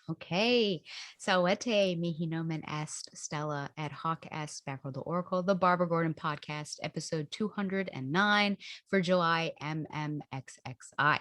Okay. Sawete mihi nomen est Stella ad hoc est Batgirl the Oracle, the Barbara Gordon podcast, episode 209 for July MMXXI.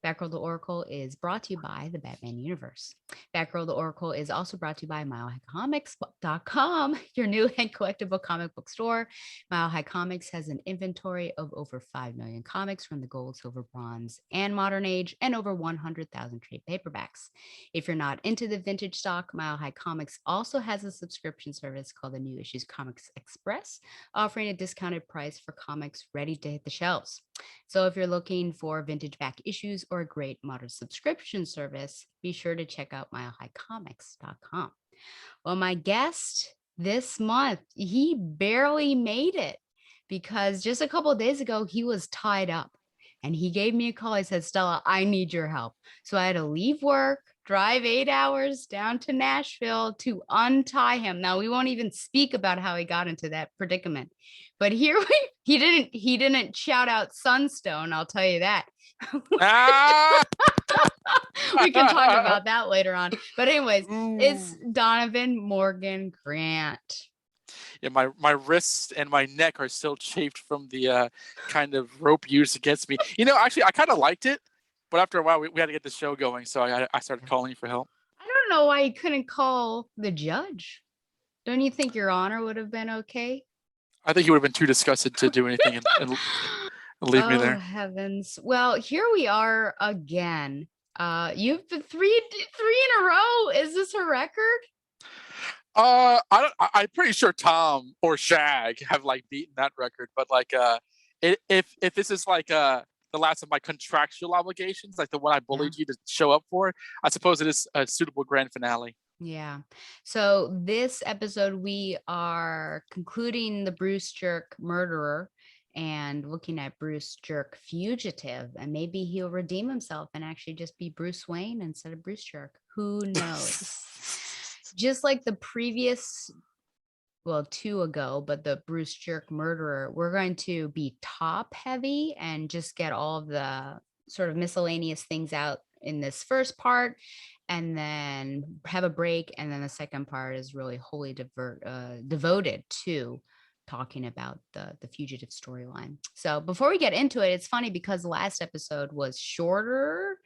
Batgirl the Oracle is brought to you by the Batman Universe. Batgirl the Oracle is also brought to you by MileHighComics.com, your new and collectible comic book store. Mile High Comics has an inventory of over 5 million comics from the gold, silver, bronze, and modern age, and over 100,000 trade paperbacks. If you're not into the vintage stock, Mile High Comics also has a subscription service called the New Issues Comics Express, offering a discounted price for comics ready to hit the shelves. So if you're looking for vintage back issues or a great modern subscription service, be sure to check out milehighcomics.com. Well, my guest this month, he barely made it because just a couple of days ago, he was tied up and he gave me a call. He said, Stella, I need your help. So I had to leave work, drive 8 hours down to Nashville to untie him. Now we won't even speak about how he got into that predicament. But he didn't shout out Sunstone, I'll tell you that. Ah! We can talk about that later on. But anyways, it's Ooh. Donovan Morgan Grant. Yeah, my wrists and my neck are still chafed from the kind of rope used against me. Actually, I kind of liked it, but after a while, we had to get the show going, so I started calling you for help. I don't know why you couldn't call the judge. Don't you think your honor would have been okay? I think you would have been too disgusted to do anything and leave me Oh there. heavens. Well, here we are again. You've been three in a row. Is this a record? I don't, I'm pretty sure Tom or Shag have like beaten that record, but like, if this is like the last of my contractual obligations, like the one I Yeah. bullied you to show up for, I suppose it is a suitable grand finale. Yeah. So this episode, we are concluding the Bruce Jerk murderer and looking at Bruce Jerk fugitive. And maybe he'll redeem himself and actually just be Bruce Wayne instead of Bruce Jerk. Who knows? Just like the previous, well, two ago, but the Bruce Jerk murderer, we're going to be top heavy and just get all of the sort of miscellaneous things out in this first part and then have a break. And then the second part is really wholly devoted to talking about the fugitive storyline. So before we get into it, it's funny because the last episode was shorter,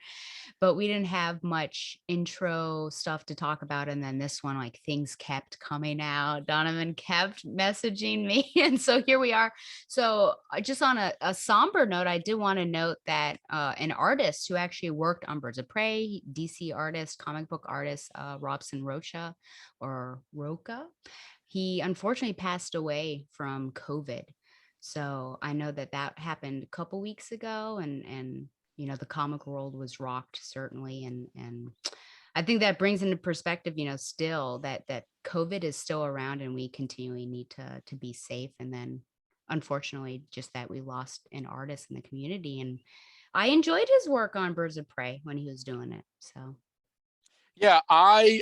but we didn't have much intro stuff to talk about. And then this one, like things kept coming out. Donovan kept messaging me. And so here we are. So just on a somber note, I did want to note that an artist who actually worked on Birds of Prey, DC artist, comic book artist, Robson Rocha or Roca, he unfortunately passed away from COVID. So I know that happened a couple weeks ago, and the comic world was rocked certainly, and I think that brings into perspective, still that COVID is still around, and we continually need to be safe. And then, unfortunately, just that we lost an artist in the community, and I enjoyed his work on Birds of Prey when he was doing it. So Yeah, I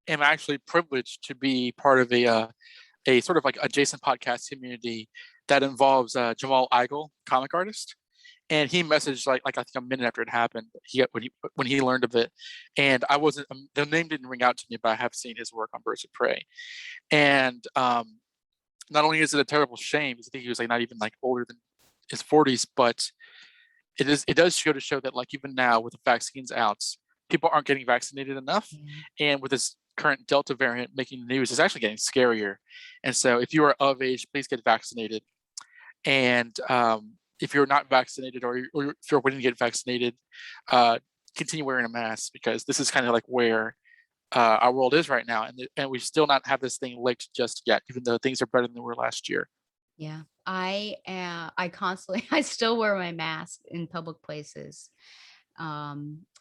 am actually privileged to be part of a sort of like adjacent podcast community that involves Jamal Igle, comic artist. And he messaged like I think a minute after it happened. When he learned of it, and I wasn't the name didn't ring out to me, but I have seen his work on Birds of Prey. And not only is it a terrible shame, because I think he was like not even like older than his 40s, but it does show that like even now with the vaccines out, people aren't getting vaccinated enough, yeah. and with this current Delta variant making the news, it's actually getting scarier. And so if you are of age, please get vaccinated. And if you're not vaccinated or if you're waiting to get vaccinated, uh, continue wearing a mask, because this is kind of like where our world is right now, and we still not have this thing licked just yet, even though things are better than they were last year. Yeah, I constantly I still wear my mask in public places.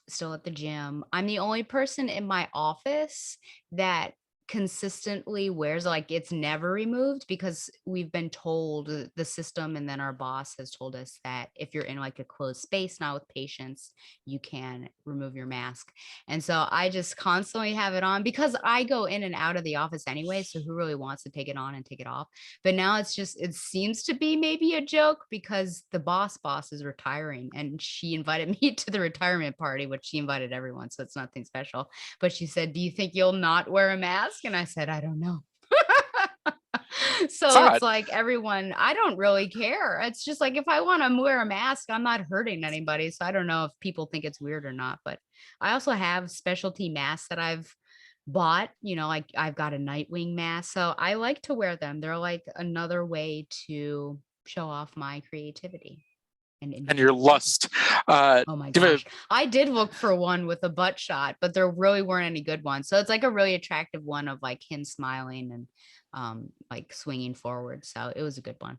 Still at the gym. I'm the only person in my office that consistently wears, like, it's never removed because we've been told the system, and then our boss has told us that if you're in like a closed space, not with patients, you can remove your mask. And so I just constantly have it on because I go in and out of the office anyway. So who really wants to take it on and take it off? But now it's just, it seems to be maybe a joke because the boss is retiring and she invited me to the retirement party, which she invited everyone. So it's nothing special. But she said, "Do you think you'll not wear a mask?" And I said, "I don't know." It's So it's odd. like everyone, I don't really care. It's just like if I want to wear a mask, I'm not hurting anybody. So I don't know if people think it's weird or not. But I also have specialty masks that I've bought, like I've got a Nightwing mask. So I like to wear them. They're like another way to show off my creativity and And your individuality. lust. Oh my Give it. gosh. I did look for one with a butt shot, but there really weren't any good ones. So it's like a really attractive one of like him smiling and like swinging forward. So it was a good one.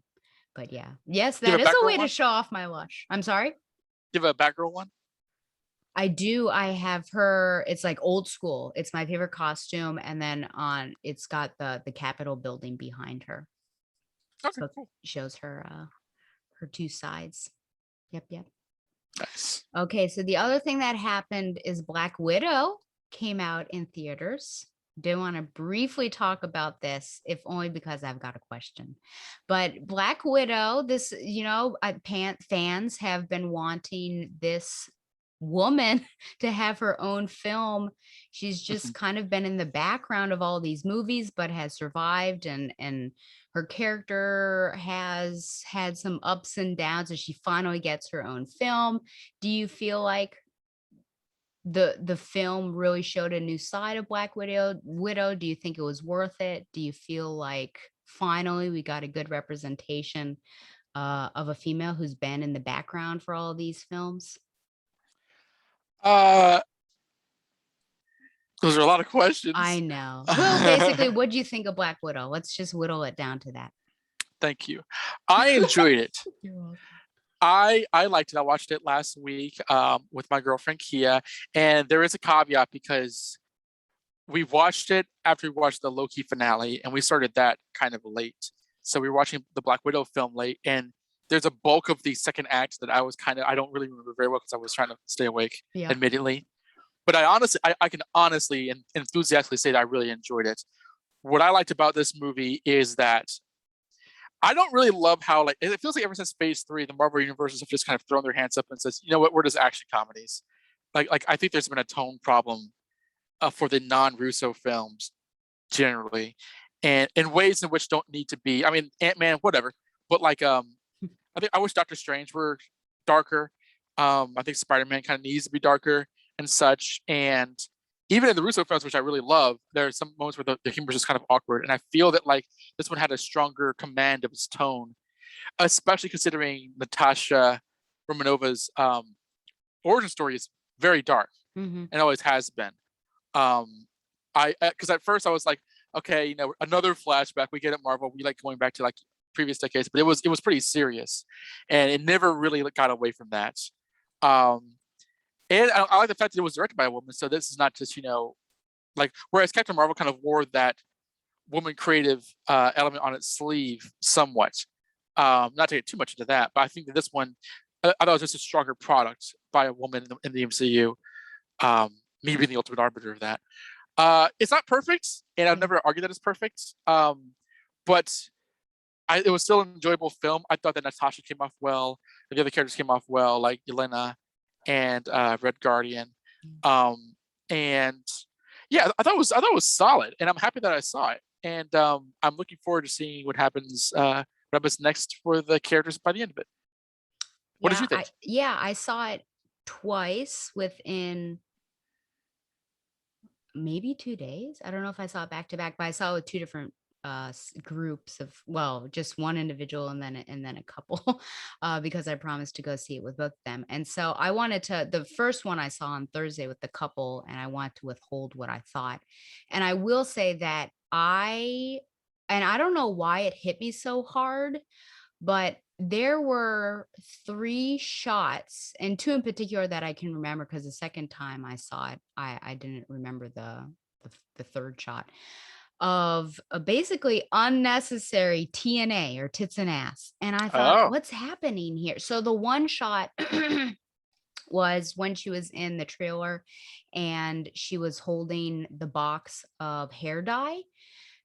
But yeah. Yes, Give that a is a Batgirl way to one. show off my lush. I'm sorry. Give a Batgirl one. I do. I have her. It's like old school. It's my favorite costume, and then on it's got the Capitol building behind her. Okay, So it cool. shows her two sides. Yep, yep. Nice. Okay, so the other thing that happened is Black Widow came out in theaters. Do want to briefly talk about this, if only because I've got a question. But Black Widow, this, fans have been wanting this woman to have her own film. She's just kind of been in the background of all these movies, but has survived, and her character has had some ups and downs, and she finally gets her own film. Do you feel like the film really showed a new side of Black Widow? Do you think it was worth it? Do you feel like finally we got a good representation of a female who's been in the background for all of these films? Uh, those are a lot of I questions. know. Well, basically, what do you think of Black Widow? Let's just whittle it down to that. Thank you. I enjoyed it. You're welcome. I liked it. I watched it last week with my girlfriend Kia, and there is a caveat because we watched it after we watched the Loki finale, and we started that kind of late. So we were watching the Black Widow film late, and there's a bulk of the second act that I don't really remember very well because I was trying to stay awake, Yeah. admittedly. But I can honestly and enthusiastically say that I really enjoyed it. What I liked about this movie is that I don't really love how like it feels like ever since Phase 3, the Marvel universes have just kind of thrown their hands up and says, you know what, we're just action comedies. Like I think there's been a tone problem for the non-Russo films generally, and in ways in which don't need to be. I mean, Ant-Man, whatever, but like I think I wish Doctor Strange were darker. I think Spider-Man kind of needs to be darker and such. And even in the Russo films, which I really love, there are some moments where the humor is just kind of awkward. And I feel that like this one had a stronger command of its tone, especially considering Natasha Romanova's origin story is very dark Hmm. and always has been. Um, I because at first I was like, okay, another flashback. We get it, Marvel. We like going back to like previous decades, but it was pretty serious, and it never really got away from that. Um, and I like the fact that it was directed by a woman, so this is not just like whereas Captain Marvel kind of wore that woman creative element on its sleeve somewhat. Not to get too much into that, but I think that this one, I thought it was just a stronger product by a woman in the MCU. Me being the ultimate arbiter of that. It's not perfect, and I've Yeah. never argued that it's perfect. But it was still an enjoyable film. I thought that Natasha came off well. The other characters came off well, like Yelena and Red Guardian. Um, and yeah, I thought it was solid, and I'm happy that I saw it. And I'm looking forward to seeing what happens next for the characters by the end of it. What did Yeah, you think? I saw it twice within maybe 2 days. I don't know if I saw it back to back, but I saw it with two different groups of, well, just one individual and then a couple because I promised to go see it with both of them. And so I wanted to, the first one I saw on Thursday with the couple, and I want to withhold what I thought. And I will say that I don't know why it hit me so hard, but there were three shots, and two in particular that I can remember because the second time I saw it, I didn't remember the third shot. of basically unnecessary TNA or tits and ass. And I thought, Oh. what's happening here? So the one shot was when she was in the trailer and she was holding the box of hair dye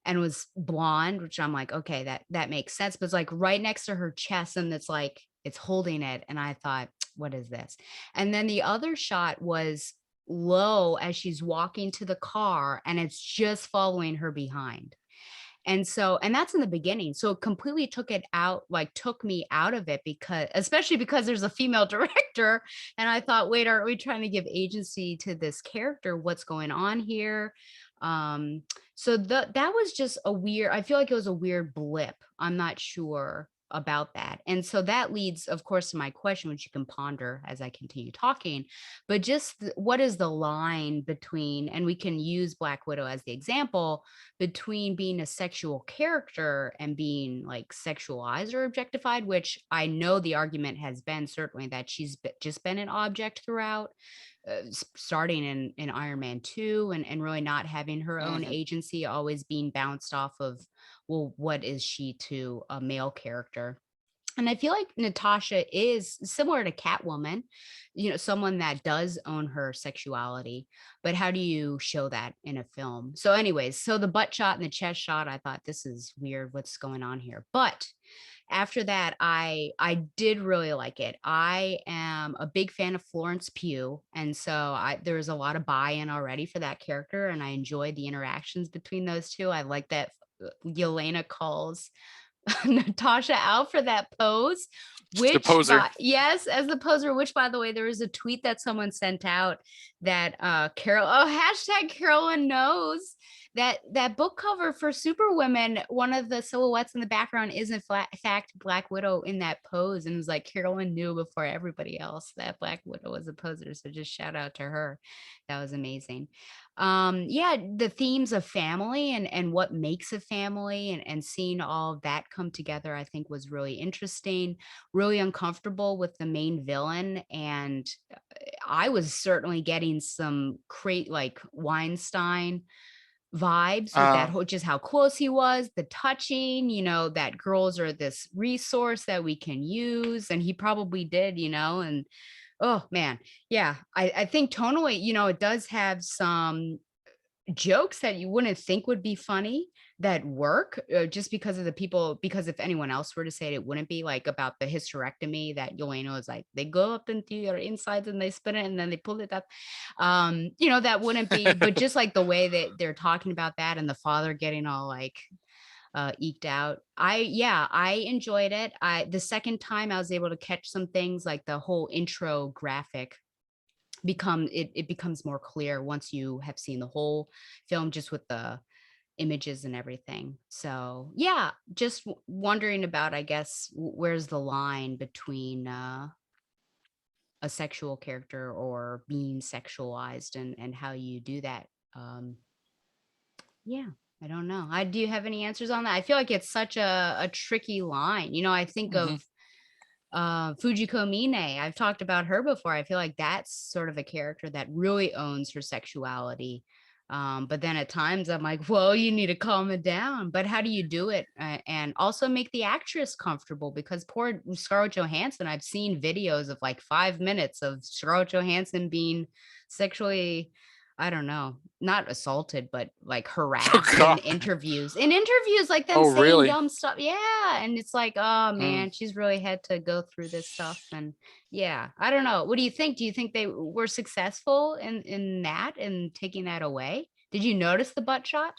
and was blonde, which I'm like, okay, that makes sense. But it's like right next to her chest, and it's like it's holding it. And I thought, what is this? And then the other shot was low as she's walking to the car, and it's just following her behind. And so, and that's in the beginning. So it completely took it out, like took me out of it, because especially because there's a female director. And I thought, wait, aren't we trying to give agency to this character? What's going on here? Um, so that was just a weird, I feel like it was a weird blip. I'm not sure about that. And so that leads, of course, to my question, which you can ponder as I continue talking. But just what is the line between, and we can use Black Widow as the example, between being a sexual character and being like sexualized or objectified, which I know the argument has been certainly that just been an object throughout, starting in Iron Man 2, and really not having her own Mhm. agency, always being bounced off of, well, what is she to a male character? And I feel like Natasha is similar to Catwoman, someone that does own her sexuality, but how do you show that in a film? So anyways, so the butt shot and the chest shot, I thought this is weird. What's going on here? But after that, I did really like it. I am a big fan of Florence Pugh, and so there was a lot of buy-in already for that character, and I enjoyed the interactions between those two. I like that Yelena calls Natasha out for that pose, The which poser. yes, as the poser, which by the way, there was a tweet that someone sent out that hashtag Carolyn knows that book cover for Superwomen, one of the silhouettes in the background is in fact Black Widow in that pose. And it was like Carolyn knew before everybody else that Black Widow was a poser. So just shout out to her. That was amazing. Yeah, the themes of family and what makes a family, and seeing all of that come together, I think was really interesting, really uncomfortable with the main villain. And I was certainly getting some like Weinstein vibes with that Uh, whole, just how close he was, the touching, that girls are this resource that we can use, and he probably did, and oh man, yeah, I think tonally, it does have some jokes that you wouldn't think would be funny that work, just because of the people, because if anyone else were to say it, it wouldn't be like about the hysterectomy that Yelena was like, they go up into your insides and they spin it and then they pull it up. That wouldn't be, but just like the way that they're talking about that and the father getting all like eked out. I enjoyed it. The second time I was able to catch some things like the whole intro graphic it becomes more clear once you have seen the whole film, just with the images and everything. So yeah, just wondering about, I guess, where's the line between a sexual character or being sexualized, and how you do that. Yeah, I don't know. Do you have any answers on that? I feel like it's such a tricky line. I think mhm. of Fujiko Mine. I've talked about her before. I feel like that's sort of a character that really owns her sexuality. But then at times I'm like, well, you need to calm it down. But how do you do it? And also make the actress comfortable, because poor Scarlett Johansson, I've seen videos of like 5 minutes of Scarlett Johansson being sexually, I don't know, not assaulted, but like Oh harassed in God. interviews, like them Oh saying really? dumb stuff. Yeah. And it's like, oh Mm. man, she's really had to go through this stuff. And yeah, I don't know. What do you think? Do you think they were successful in that and taking that away? Did you notice the butt shot?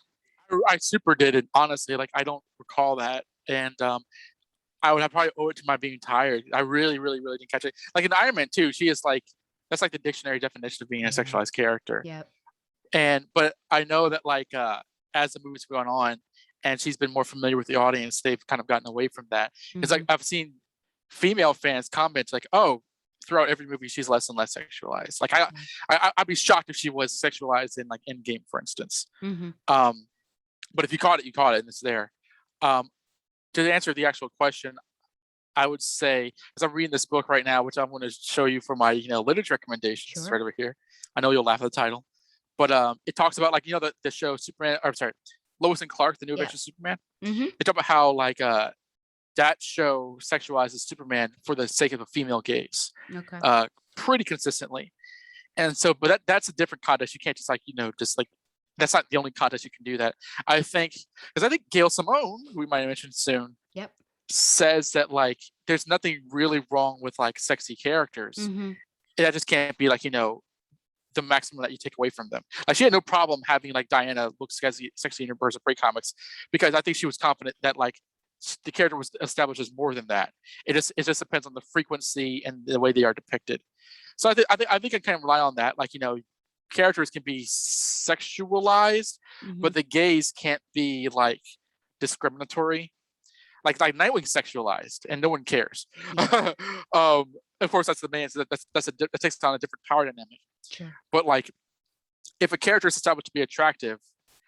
I super did it, honestly. Like I don't recall that, and I would have probably owe it to my being tired. I really, really, really didn't catch it. Like in Iron Man 2, she is like that's like the dictionary definition of being a Yeah. sexualized character. Yep. And but I know that like as the movie's gone on and she's been more familiar with the audience, they've kind of gotten away from that. It's like Hmm. I've seen female fans comment like, "Oh, throughout every movie she's less and less sexualized." Like Yeah. I'd be shocked if she was sexualized in like Endgame, for instance. Hmm. Um, but if you caught it, you caught it, and it's there. Um, to answer the actual question, I would say, because I'm reading this book right now, which I'm going to show you for my literature recommendations Sure. right over here. I know you'll laugh at the title, but it talks about like the show Superman. Or sorry, Lois and Clark, the New Yep. Adventures of Superman. Mm-hmm. They talk about how like that show sexualizes Superman for the sake of a female gaze, Okay. uh, pretty consistently. And so, but that's a different context. You can't just like just like that's not the only context you can do that. I think because I think Gail Simone, who we might mention soon, Yep. says that like there's nothing really wrong with like sexy characters. Mm-hmm. That just can't be like the maximum that you take away from them. Like she had no problem having like Diana look sexy in her Birds of Prey comics because I think she was confident that like the character was established as more than that. It just depends on the frequency and the way they are depicted. So I think I kind of rely on that. Like characters can be sexualized, Mm-hmm. but the gaze can't be like discriminatory. Like Nightwing's sexualized and no one cares. Yeah. Of course, that's the man. So that takes on a different power dynamic. Sure. But like, if a character is established to be attractive,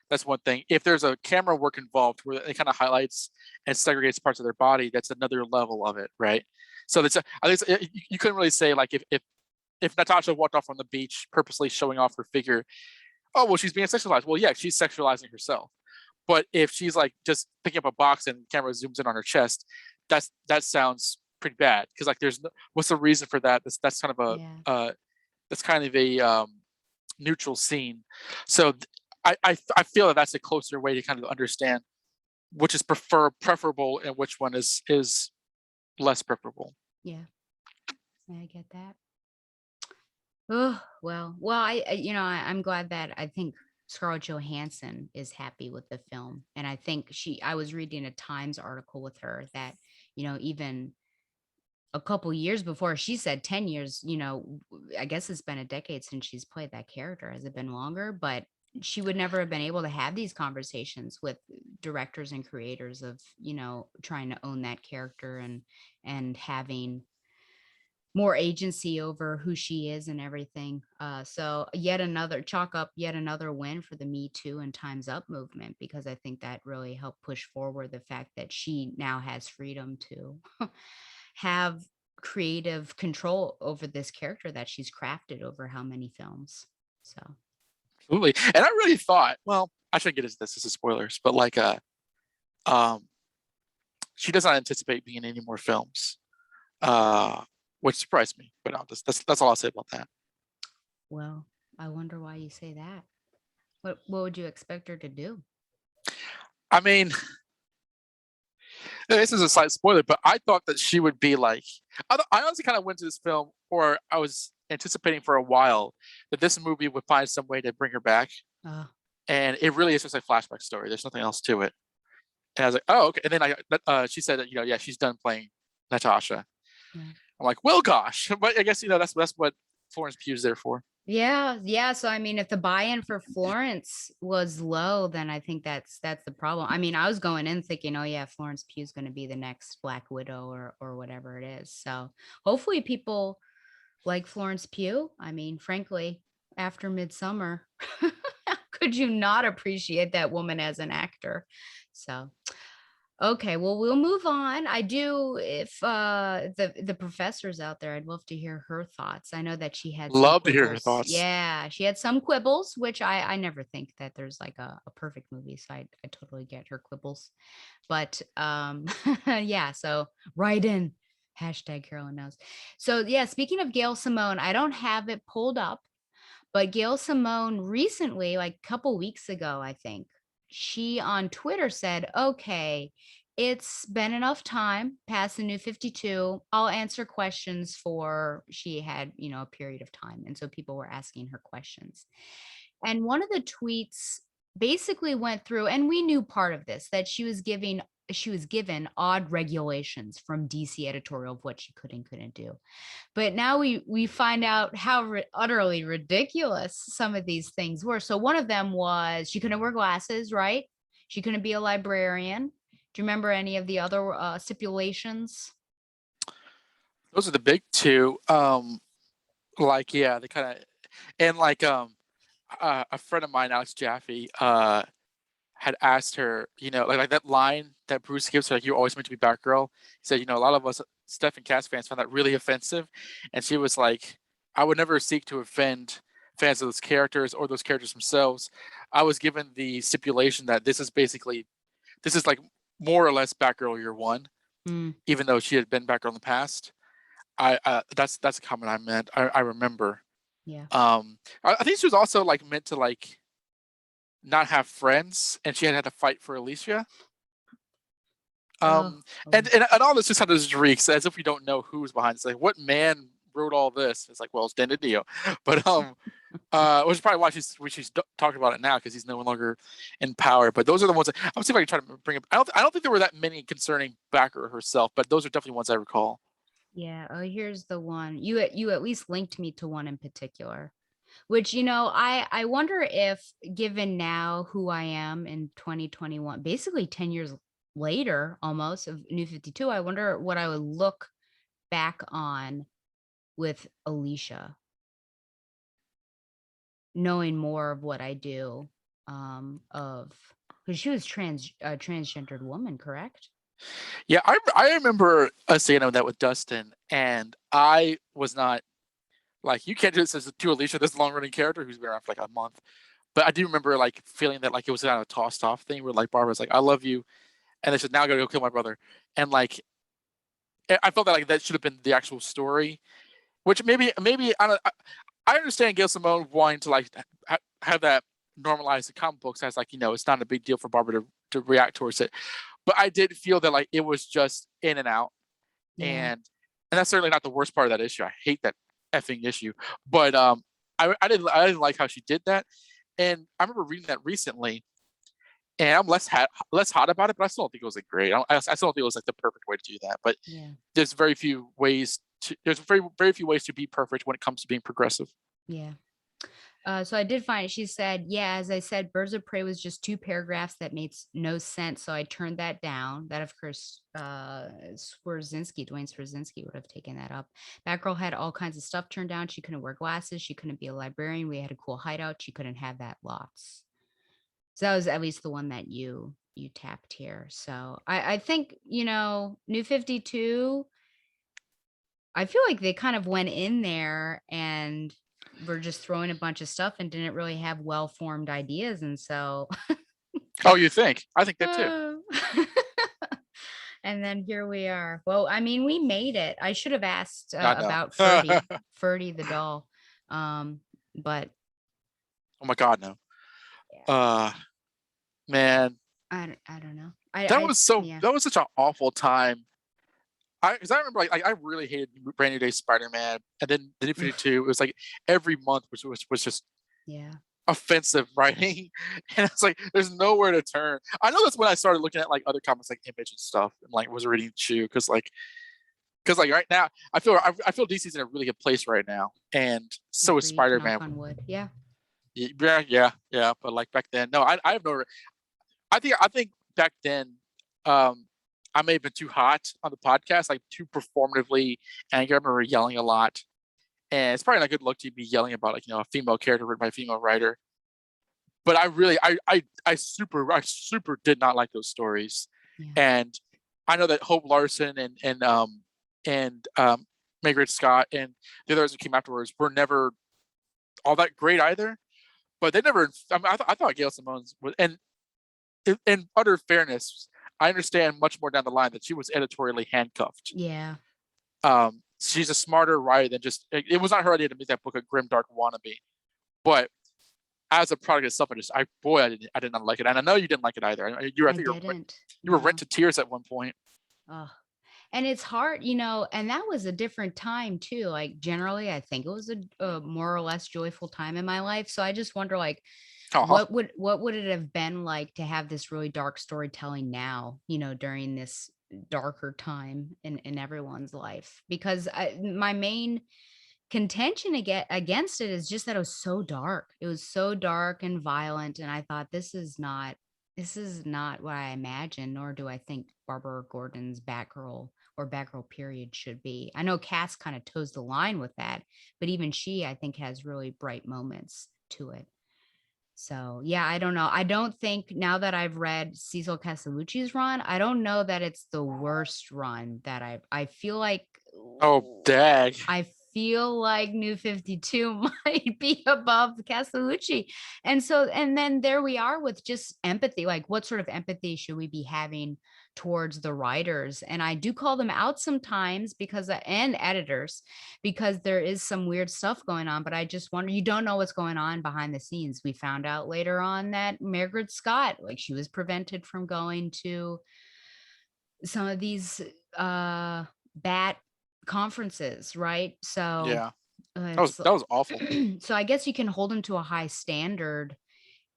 that's one thing. If there's a camera work involved where it kind of highlights and segregates parts of their body, that's another level of it, right? So I think you couldn't really say like if Natasha walked off on the beach purposely showing off her figure, oh well, she's being sexualized. Well, yeah, she's sexualizing herself. But if she's like just picking up a box and the camera zooms in on her chest, that sounds pretty bad because like what's the reason for that? That's kind of Yeah. a neutral scene. So I feel that that's a closer way to kind of understand which is preferable and which one is less preferable. Yeah. I get that. Oh, well, I'm glad that I think Scarlett Johansson is happy with the film. And I think I was reading a Times article with her that, even a couple years before, she said 10 years, I guess it's been a decade since she's played that character. Has it been longer? But she would never have been able to have these conversations with directors and creators of, trying to own that character and having more agency over who she is and everything. So yet another win for the Me Too and Time's Up movement, because I think that really helped push forward the fact that she now has freedom to have creative control over this character that she's crafted over how many films. So Absolutely. And I really thought, well, I shouldn't get into this. This is spoilers, but like um she does not anticipate being in any more films. Which surprised me. But no, that's all I'll say about that. well, I wonder why you say that. What would you expect her to do? I mean, this is a slight spoiler, but I thought that she would be like I honestly kind of went to this film, or I was anticipating for a while that this movie would find some way to bring her back. uh And it really is just a flashback story. There's nothing else to it. And I was like, oh, okay. And then she said that, yeah, she's done playing Natasha. yeah. I'm like, well, gosh. But I guess, that's what Florence Pugh's there for. Yeah. So I mean, if the buy-in for Florence was low, then I think that's the problem. I mean, I was going in thinking, oh yeah, Florence Pugh's going to be the next Black Widow or whatever it is. So hopefully people like Florence Pugh. I mean, frankly, after Midsummer, how could you not appreciate that woman as an actor? So okay, well, we'll move on. I do, if the professor's out there, I'd love to hear her thoughts. I know that she had some Love to hear her quibbles. thoughts. Yeah, she had some quibbles, which I never think that there's like a perfect movie, so I totally get her quibbles. But yeah, so write in hashtag Carolyn knows. So yeah, speaking of Gail Simone, I don't have it pulled up, but Gail Simone recently, like a couple weeks ago, I think, she on Twitter said, okay, it's been enough time past the new 52. I'll answer questions for, she had, a period of time. And so people were asking her questions. And one of the tweets basically went through, and we knew part of this, that she was given odd regulations from DC editorial of what she could and couldn't do. But now we find out how utterly ridiculous some of these things were. So one of them was she couldn't wear glasses, right? She couldn't be a librarian. Do you remember any of the other stipulations? Those are the big two. Like, yeah, they kind of, and like, a friend of mine, Alex Jaffe, had asked her, like that line that Bruce gives her, like, "You're always meant to be Batgirl." He said, a lot of us Steph and Cass fans found that really offensive. And she was like, I would never seek to offend fans of those characters or those characters themselves, I was given the stipulation that this is like more or less Batgirl year one, Mm, even though she had been Batgirl in the past. That's a comment I meant. I remember. yeah. I think she was also like meant to like not have friends, and she had to fight for Alicia. Oh, And, Alicia. and all this just kind of reeks as if we don't know who's behind it. It's like, what man wrote all this? It's like, well, it's Dan DiDio. But which is probably why she's talking about it now, because he's no longer in power. But those are the ones I'm see if I can try to bring up. I don't think there were that many concerning Backer herself, but those are definitely ones I recall. Yeah. Oh, here's the one. You at least linked me to one in particular. Which, I wonder if, given now who I am in 2021, basically 10 years later almost of New 52, I wonder what I would look back on with Alicia, knowing more of what I do, of because she was a transgendered woman, correct? Yeah, I remember us saying that with Dustin, and I was not like, you can't do this as to Alicia, this long running character who's been around for like a month. But I do remember like feeling that like it was kind of a tossed off thing where like Barbara's like, I love you, and they said, now I gotta go kill my brother. And like I felt that like that should have been the actual story. Which maybe I understand Gail Simone wanting to like have that normalized in comic books as like, it's not a big deal for Barbara to react towards it. But I did feel that like it was just in and out, Yeah. and that's certainly not the worst part of that issue. I hate that effing issue, but I didn't like how she did that, and I remember reading that recently, and I'm less hot about it, but I still don't think it was like great. I still don't think it was like the perfect way to do that. But Yeah. there's very few ways to be perfect when it comes to being progressive. Yeah. So I did find it. She said, yeah, as I said, Birds of Prey was just two paragraphs that made no sense. So I turned that down. That, of course, Dwayne Swarzynski would have taken that up. Batgirl had all kinds of stuff turned down. She couldn't wear glasses. She couldn't be a librarian. We had a cool hideout. She couldn't have that lots. So that was at least the one that you tapped here. So I think, New 52, I feel like they kind of went in there and were just throwing a bunch of stuff and didn't really have well-formed ideas. And so, Oh, you think? I think that too. uh, and then here we are. Well, I mean, we made it. I should have asked I know. about Oh Ferdy the doll. But my God, no. yeah, Uh, man, I don't know. I yeah, that was such an awful time. Because I remember like I really hated Brand New Day Spider-Man, and then the New Ugh, 52. It was like every month was just yeah, offensive writing, and it's like there's nowhere to turn. I know that's when I started looking at like other comics like Image and stuff, and like was reading Chew, because like right now I feel DC's in a really good place right now, and so is agreed. Knock Spider-Man. on wood. Yeah, Yeah. But like back then, no, I have no. I think back then, um, I may have been too hot on the podcast, like too performatively angry. I remember yelling a lot, and it's probably not a good look to be yelling about like a female character written by a female writer. But I really, I super did not like those stories, yeah, and I know that Hope Larson and Margaret Scott and the others who came afterwards were never all that great either. But they never. I mean, I thought Gail Simone's was, and in utter fairness, I understand much more down the line that she was editorially handcuffed. yeah. She's a smarter writer than just. It was not her idea to make that book a grim, dark wannabe. But as a product itself, I did not like it, and I know you didn't like it either. I I think didn't. you were rent No. to tears at one point. Oh, and it's hard, and that was a different time too. Like generally, I think it was a more or less joyful time in my life. So I just wonder, like, Oh, what would it have been like to have this really dark storytelling now, during this darker time in everyone's life? Because my main contention against it is just that it was so dark. It was so dark and violent, and I thought this is not what I imagined, nor do I think Barbara Gordon's Batgirl or Batgirl period should be. I know Cass kind of toes the line with that, but even she, I think, has really bright moments to it. So yeah, I don't know. I don't think, now that I've read Cecil Castellucci's run, I don't know that it's the worst run that I feel like oh, dag. I feel like New 52 might be above Castellucci. And then there we are with just empathy. Like, what sort of empathy should we be having towards the writers? And I do call them out sometimes and editors, because there is some weird stuff going on. But I just wonder, you don't know what's going on behind the scenes. We found out later on that Margaret Scott, like, she was prevented from going to some of these bat conferences, right? So Yeah, it's that was awful. so I guess you can hold them to a high standard,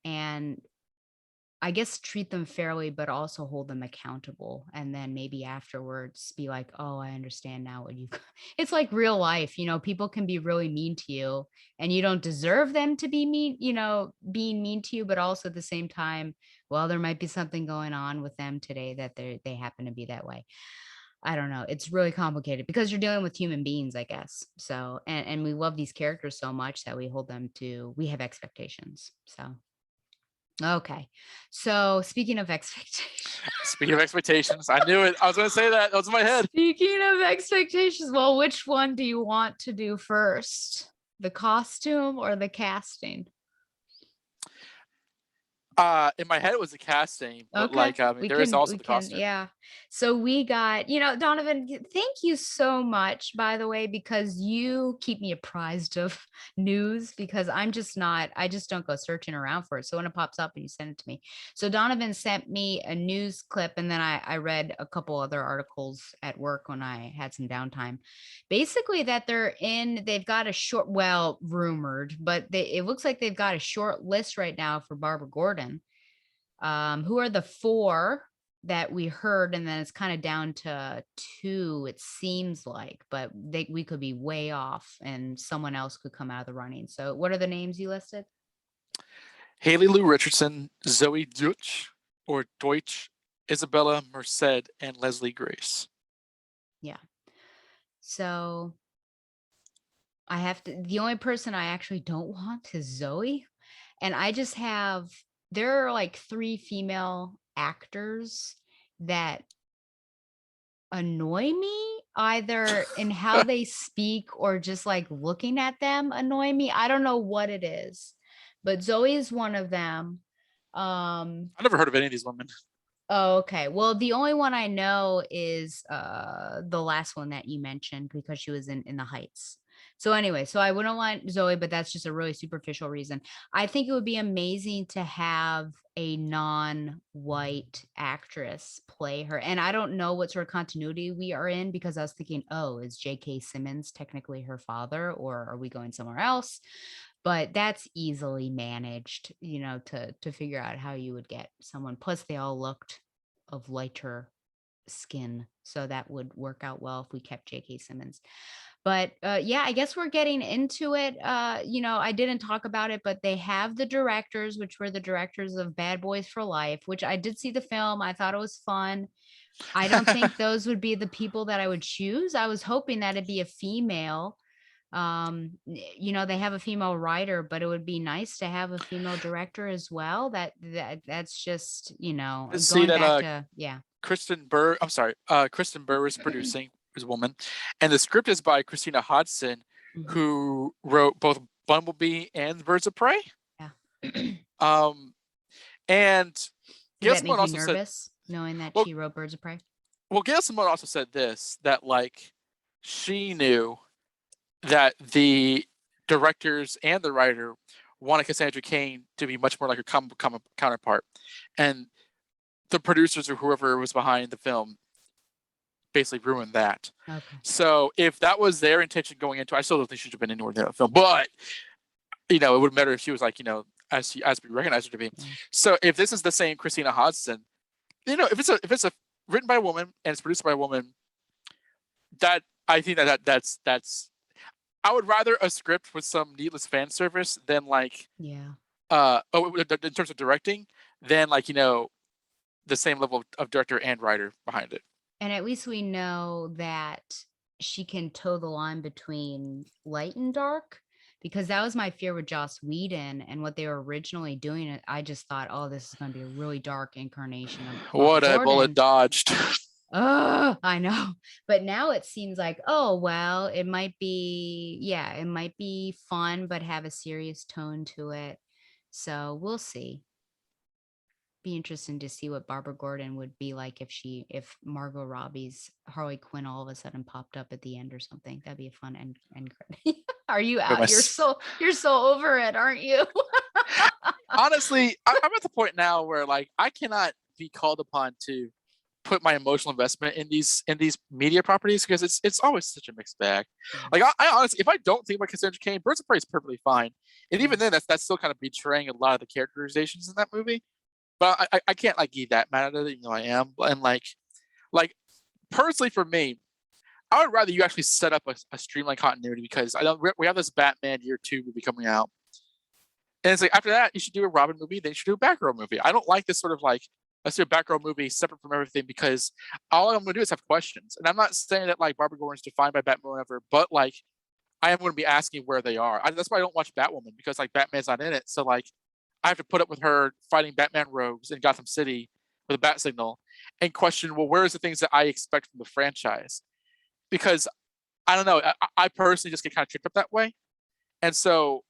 and I guess treat them fairly, but also hold them accountable. And then maybe afterwards be like, oh, I understand now what you it's like real life, people can be really mean to you, and you don't deserve them to be mean, being mean to you, but also at the same time, well, there might be something going on with them today that they happen to be that way. I don't know. It's really complicated because you're dealing with human beings, I guess. So, and we love these characters so much that we have expectations. So, okay. So, speaking of expectations, Speaking of expectations, I knew it. I was going to say that. That was in my head. speaking of expectations, well, which one do you want to do first? The costume or the casting? In my head, it was the casting, but Okay. I mean, there is also We the can, costume. yeah. So we got, Donovan, thank you so much, by the way, because you keep me apprised of news, because I just don't go searching around for it. So when it pops up and you send it to me. So Donovan sent me a news clip, and then I read a couple other articles at work when I had some downtime. Basically that they've got rumored, but it looks like they've got a short list right now for Barbara Gordon. Who are the four that we heard, and then it's kind of down to two, it seems like, but we could be way off, and someone else could come out of the running. So what are the names you listed? Haley Lou Richardson, Zoe Deutsch, Isabella Merced, and Leslie Grace. Yeah. So the only person I actually don't want is Zoe. And there are like three female actors that annoy me, either in how they speak or just like looking at them annoy me. I don't know what it is, but Zoe is one of them. I never heard of any of these women. Oh, okay. Well, the only one I know is the last one that you mentioned, because she was in The Heights. So anyway, so I wouldn't want Zoe, but that's just a really superficial reason. I think it would be amazing to have a non-white actress play her. And I don't know what sort of continuity we are in, because I was thinking, oh, is J.K. Simmons technically her father, or are we going somewhere else? But that's easily managed, to figure out how you would get someone. Plus, they all looked of lighter skin, so that would work out well if we kept J.K. Simmons. But yeah, I guess we're getting into it. I didn't talk about it, but they have the directors, which were the directors of Bad Boys for Life, which I did see the film. I thought it was fun. I don't think those would be the people that I would choose. I was hoping that it'd be a female. They have a female writer, but it would be nice to have a female director as well. That's just, See going that back to, yeah. Kristen Burr is producing, is a woman, and the script is by Christina Hodson, Mhm. who wrote both Bumblebee and Birds of Prey. Yeah. And Did Gail that make Simone you also said, nervous knowing that well, she wrote Birds of Prey? Gail Simone also said this, that she knew that the directors and the writer wanted Cassandra Cain to be much more like her counterpart, and the producers or whoever was behind the film basically ruined that. Okay. So if that was their intention going into, I still don't think she should have been anywhere near the film, but it wouldn't matter if she was as we recognize her to be. Yeah. So if this is the same Christina Hodson, if it's a written by a woman and it's produced by a woman, that I think that's I would rather a script with some needless fan service than Yeah. in terms of directing, than the same level of director and writer behind it. And at least we know that she can toe the line between light and dark, because that was my fear with Joss Whedon and what they were originally doing. I just thought, oh, this is going to be a really dark incarnation of Barbara What a bullet Gordon. dodged. Oh, I know. But now it seems like, oh, well, it might be, yeah, it might be fun, but have a serious tone to it. So we'll see. Be interesting to see what Barbara Gordon would be like if Margot Robbie's Harley Quinn all of a sudden popped up at the end or something. That'd be a fun end credit. Are you But my out? You're so over it, aren't you? honestly, I'm at the point now where like I cannot be called upon to put my emotional investment in these media properties because it's always such a mixed bag. Yeah. Like I honestly, if I don't think about Cassandra Cain, Birds of Prey is perfectly fine, and Yeah. even then, that's still kind of betraying a lot of the characterizations in that movie. But I can't like be that mad at it, even though I am. And like personally for me, I would rather you actually set up a streamlined continuity because I don't. We have this Batman Year Two movie coming out, and it's like after that you should do a Robin movie, then you should do a Batgirl movie. I don't like this sort of like let's do a Batgirl movie separate from everything because all I'm going to do is have questions. And I'm not saying that like Barbara Gordon's defined by Batman or whatever, but like I am going to be asking where they are. That's why I don't watch Batwoman because like Batman's not in it. So like I have to put up with her fighting Batman rogues in Gotham City with a bat signal and question, well, where's the things that I expect from the franchise? Because I don't know. I personally just get kind of tripped up that way. And so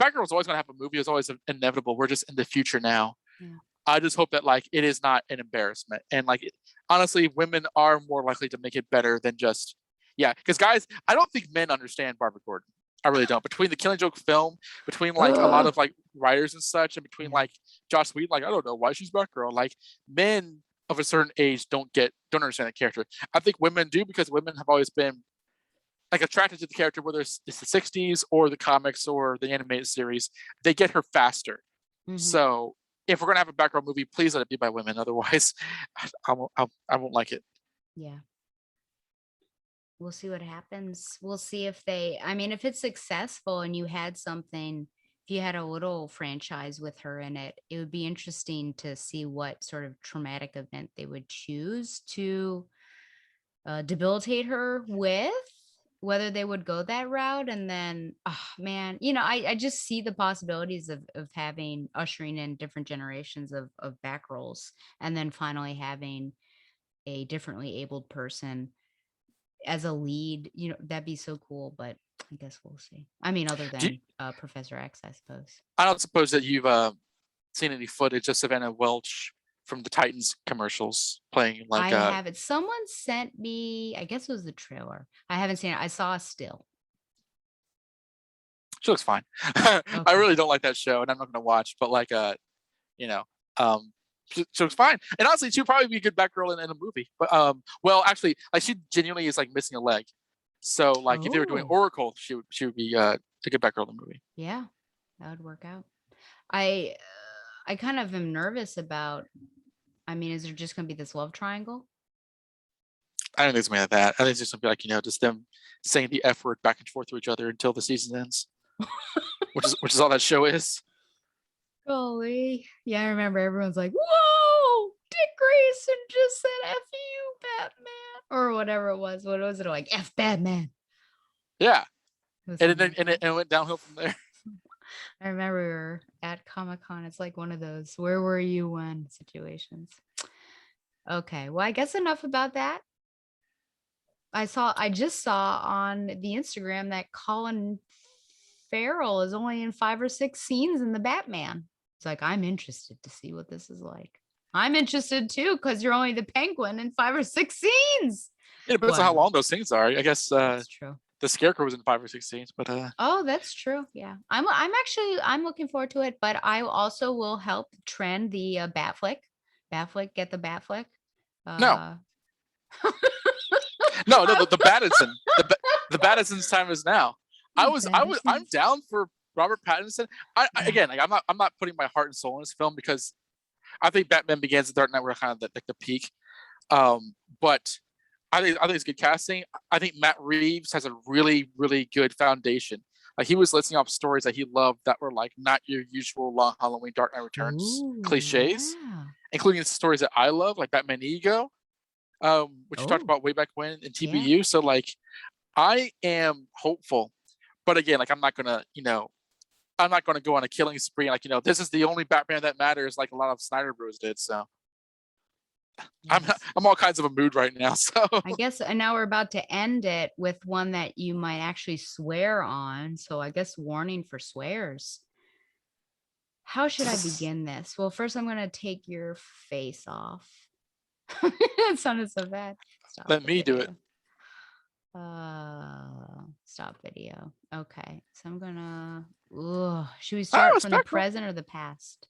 Batgirl's always going to have a movie. It's always inevitable. We're just in the future now. Yeah. I just hope that like it is not an embarrassment. And like honestly, women are more likely to make it better than just yeah. Because guys, I don't think men understand Barbara Gordon. I really don't. Between the Killing Joke film, between like a lot Ugh. of like writers and such, and between Yeah. like Joss Whedon, like I don't know why she's Batgirl. Like men of a certain age don't understand the character. I think women do because women have always been like attracted to the character, whether it's the '60s or the comics or the animated series. They get her faster. Hmm. So if we're gonna have a Batgirl movie, please let it be by women. Otherwise, I won't like it. Yeah. We'll see what happens. We'll see if they, I mean, if it's successful and you had something, if you had a little franchise with her in it, it would be interesting to see what sort of traumatic event they would choose to debilitate her with, whether they would go that route. And then, oh man, I just see the possibilities of having, ushering in different generations of back rolls and then finally having a differently abled person as a lead, that'd be so cool, but I guess we'll see. I mean, other Do you, than Professor X, I suppose. I don't suppose that you've seen any footage of Savannah Welch from the Titans commercials playing I like haven't. Someone sent me, I guess it was the trailer. I haven't seen it. I saw a still. she looks fine. I Okay. really don't like that show, and I'm not gonna watch. But like you know, she looks fine. And honestly, she'd probably be a good Batgirl in a movie. But well, actually, like she genuinely is like missing a leg. So like if they were doing Oh, Oracle, she would be a good Batgirl in the movie. yeah, that would work out. I I kind of am nervous about, I mean, is there just going to be this love triangle? I don't think it's gonna be like that. I think it's just gonna be like just them saying the F word back and forth to each other until the season ends, which is all that show is. Golly. Yeah, I remember everyone's like, whoa, Dick Grayson just said F you, Batman. Or whatever it was. What was it like? F Batman. Yeah, It was and then and it, hysterical. and it went downhill from there. I remember we were at Comic Con. It's like one of those where were you when situations. Okay. Well, I guess enough about that. I just saw on the Instagram that Colin Farrell is only in 5 or 6 scenes in the Batman. It's like, I'm interested to see what this is like. I'm interested too, because you're only the penguin in 5 or 6 scenes. It depends on how Well, long those scenes are. I guess that's true. the Scarecrow was in 5 or 6 scenes, but Oh, that's true. Yeah. I'm looking forward to it, but I also will help trend the Batflick. Batflick, get the Batflick. no, Uh no, the Pattinson, the Pattinson's time is now. I'm Pattinson's. down for Robert Pattinson. Yeah. Again, like I'm not putting my heart and soul in this film because I think Batman Begins and Dark Knight were kind of the peak. But I think it's good casting. I think Matt Reeves has a really really good foundation. Like he was listing off stories that he loved that were like not your usual Long Halloween, Dark Knight Returns Oh, cliches, yeah. including stories that I love, like Batman Ego, which we talked Oh, about way back when in yeah. TBU. So like I am hopeful, but again, like I'm not gonna go on a killing spree. Like this is the only Batman that matters, like a lot of Snyder Bros did. So I'm Yes. I'm all kinds of a mood right now. So I guess, and now we're about to end it with one that you might actually swear on. So I guess warning for swears. How should I begin this? Well, first I'm going to take your face off. That sounded so bad. Stop let the me do it. video. Stop video. Okay. So I'm gonna, should we Oh, start it's from the Batgirl. present or the past?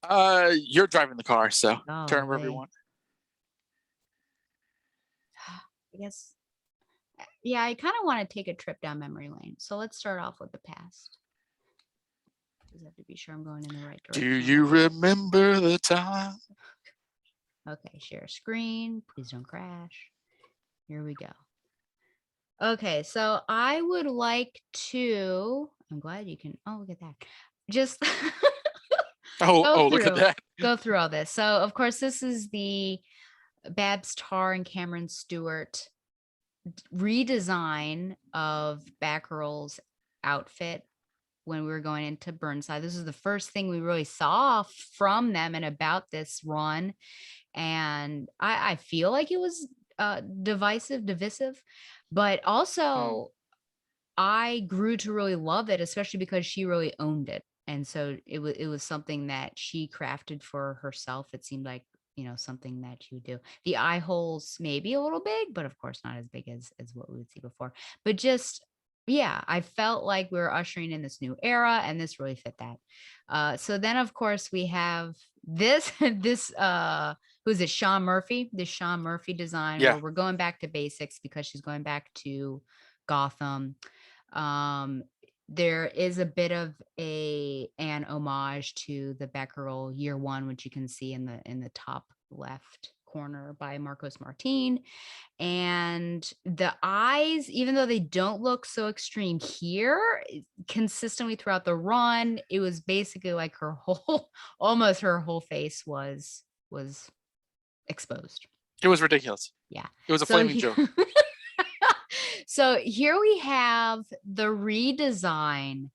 You're driving the car, so turn wherever you Golly. want. I guess, yeah, I kind of want to take a trip down memory lane. So let's start off with the past. Just have to be sure I'm going in the right Do direction. you remember the time? Okay, share screen. Please don't crash. Here we go. Okay, so I would like to, I'm glad you can, oh, look at that. Just Oh, go oh, look at through, that. go through all this. So of course, this is the Babs Tarr and Cameron Stewart redesign of Batgirl's outfit when we were going into Burnside. This is the first thing we really saw from them and about this run. And I feel like it was divisive, but Hmm. also I grew to really love it, especially because she really owned it. And so it was something that she crafted for herself. It seemed like, something that she would do. The eye holes maybe a little big, but of course not as big as what we would see before. But just, yeah, I felt like we were ushering in this new era, and this really fit that. So then of course we have this this who's it, Sean Murphy, this Sean Murphy design, where Yeah, we're going back to basics because she's going back to Gotham. um there is a bit of an homage to the Batgirl Year One, which you can see in the top left corner by Marcos Martin. And the eyes, even though they don't look so extreme here, consistently throughout the run, it was basically like her whole almost her whole face was exposed. it was ridiculous. Yeah. It was a So flaming he joke. so here we have the redesign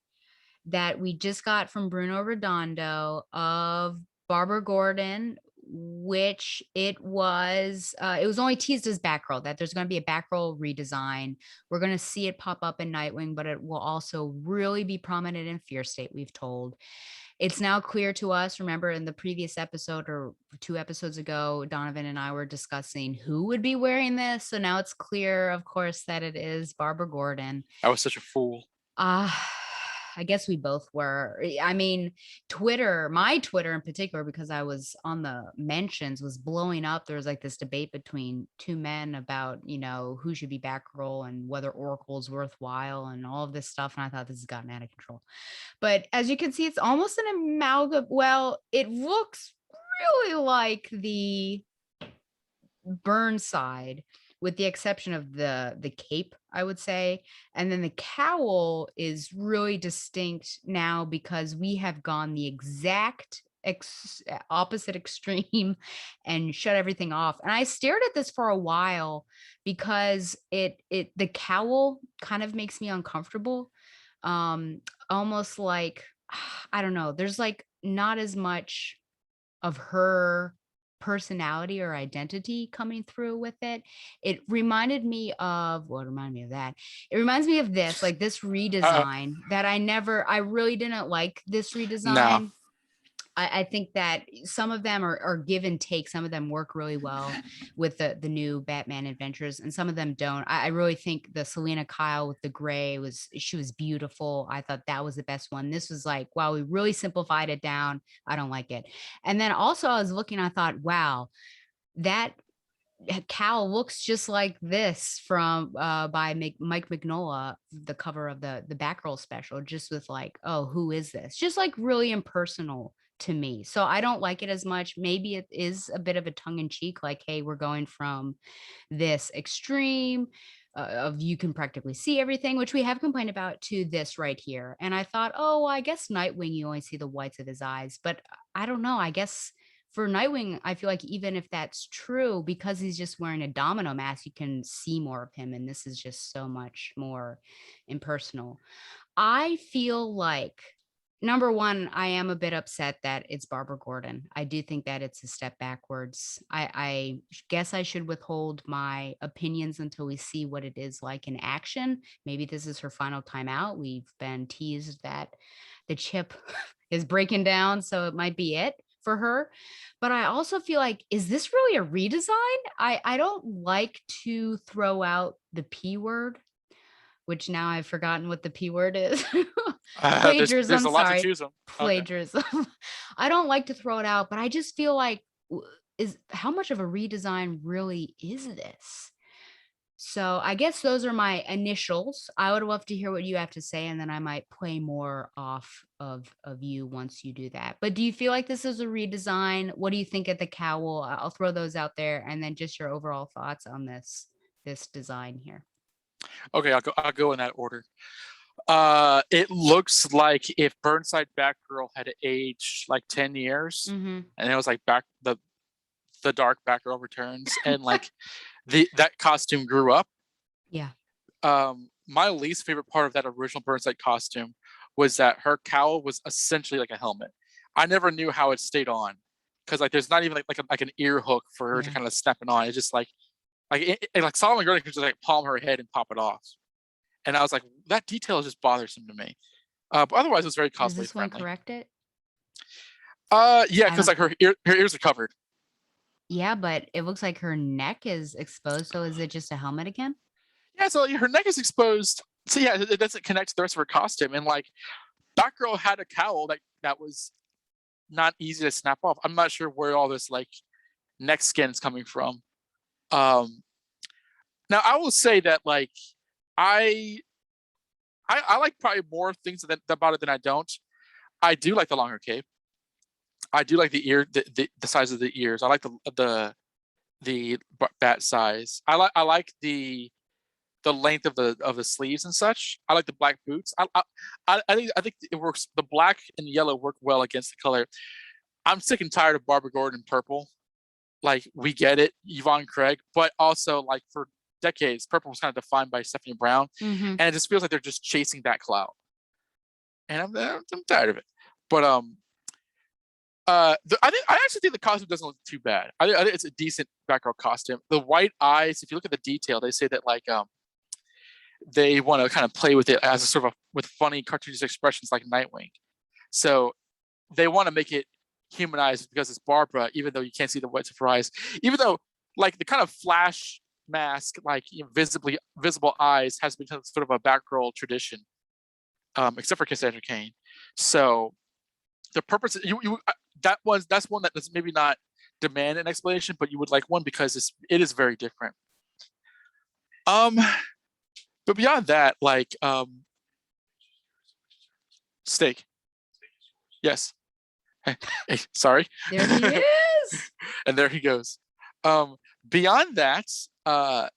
that we just got from Bruno Redondo of Barbara Gordon, which it was only teased as Batgirl, that there's going to be a Batgirl redesign. We're going to see it pop up in Nightwing, but it will also really be prominent in Fear State, we've told. It's now clear to us. Remember, in the previous episode or 2 episodes ago, Donovan and I were discussing who would be wearing this. So now it's clear, of course, that it is Barbara Gordon. I was such a fool. uh I guess we both were. I mean, Twitter, my Twitter in particular, because I was on the mentions, was blowing up. There was like this debate between two men about, who should be Batgirl and whether Oracle is worthwhile and all of this stuff. And I thought this has gotten out of control. But as you can see, it's almost an amalgam. Well, it looks really like the Burnside, with the exception of the cape, I would say. And then the cowl is really distinct now because we have gone the exact opposite extreme and shut everything off. And I stared at this for a while because the cowl kind of makes me uncomfortable. Almost like, I don't know, there's like not as much of her personality or identity coming through with it. It reminded me of, well, it reminded me of that. It reminds me of this, like this Uh, redesign that I really didn't like this no, redesign. I think that some of them are give and take. Some of them work really well with the new Batman adventures, and some of them don't. I really think the Selena Kyle with the gray she was beautiful. I thought that was the best one. This was like, wow, we really simplified it down. I don't like it. And then also I was looking, I thought, wow, that cowl looks just like this from by Mike Mignola, the cover of the Batgirl special, just with like, oh, who is this? Just like really impersonal to me. So I don't like it as much. Maybe it is a bit of a tongue in cheek, like, hey, we're going from this extreme of you can practically see everything, which we have complained about, to this right here. And I thought, oh, well, I guess Nightwing, you only see the whites of his eyes, but I don't know. I guess for Nightwing, I feel like even if that's true, because he's just wearing a domino mask, you can see more of him. And this is just so much more impersonal. I feel like Number one, I am a bit upset that it's Barbara Gordon. I do think that it's a step backwards. I guess I should withhold my opinions until we see what it is like in action. Maybe this is her final time out. We've been teased that the chip is breaking down, so it might be it for her. But I also feel like, is this really a redesign? I don't like to throw out the P word, which now I've forgotten what the P word is. There's Plagiarism, a lot to sorry. choose from. Okay. Plagiarism. I don't like to throw it out, but I just feel like, is how much of a redesign really is this? So I guess those are my initials. I would love to hear what you have to say, and then I might play more off of you once you do that. But do you feel like this is a redesign? What do you think of the cowl? I'll throw those out there, and then just your overall thoughts on this design here. Okay, I'll go in that order. It looks like if Burnside Batgirl had aged like 10 years, Mm-hmm. and it was like back the dark Batgirl returns, and like that costume grew up. Yeah. My least favorite part of that original Burnside costume was that her cowl was essentially like a helmet. I never knew how it stayed on because like there's not even like an ear hook for her to Yeah. kind of snap it on. It's just like Solomon Grundy could just like palm her head and pop it off. And I was like, that detail is just bothersome to me. But otherwise, it was very Does cosplay this one friendly. correct it? Yeah, I because don't. like her ears are covered. Yeah, but it looks like her neck is exposed. So is it just a helmet again? Yeah, so her neck is exposed. So yeah, it doesn't connect to the rest of her costume. And like Batgirl had a cowl that was not easy to snap off. I'm not sure where all this like neck skin is coming from. Um, Now I will say that like I I like probably more things about it than I don't. I do like the longer cape. I do like the size of the ears. I like the bat size. I like the length of the sleeves and such. I like the black boots. I think it works. The black and yellow work well against the color. I'm sick and tired of Barbara Gordon purple. Like we get it, Yvonne Craig, but also like for decades, purple was kind of defined by Stephanie Brown, Mm-hmm. and it just feels like they're just chasing that cloud, and I'm tired of it. But I actually think the costume doesn't look too bad. I think it's a decent background costume. The white eyes, if you look at the detail, they say that like they want to kind of play with it as a sort of with funny cartoonish expressions like Nightwing. So they want to make it humanized because it's Barbara, even though you can't see the whites of her eyes. Even though like the kind of flash mask, like visibly visible eyes, has become sort of a Batgirl tradition, except for Cassandra Cain. So the purpose that's one that does maybe not demand an explanation, but you would like one because it is very different. Um, but beyond that, like steak. Yes. Hey, sorry. There he is. And there he goes. Beyond that, I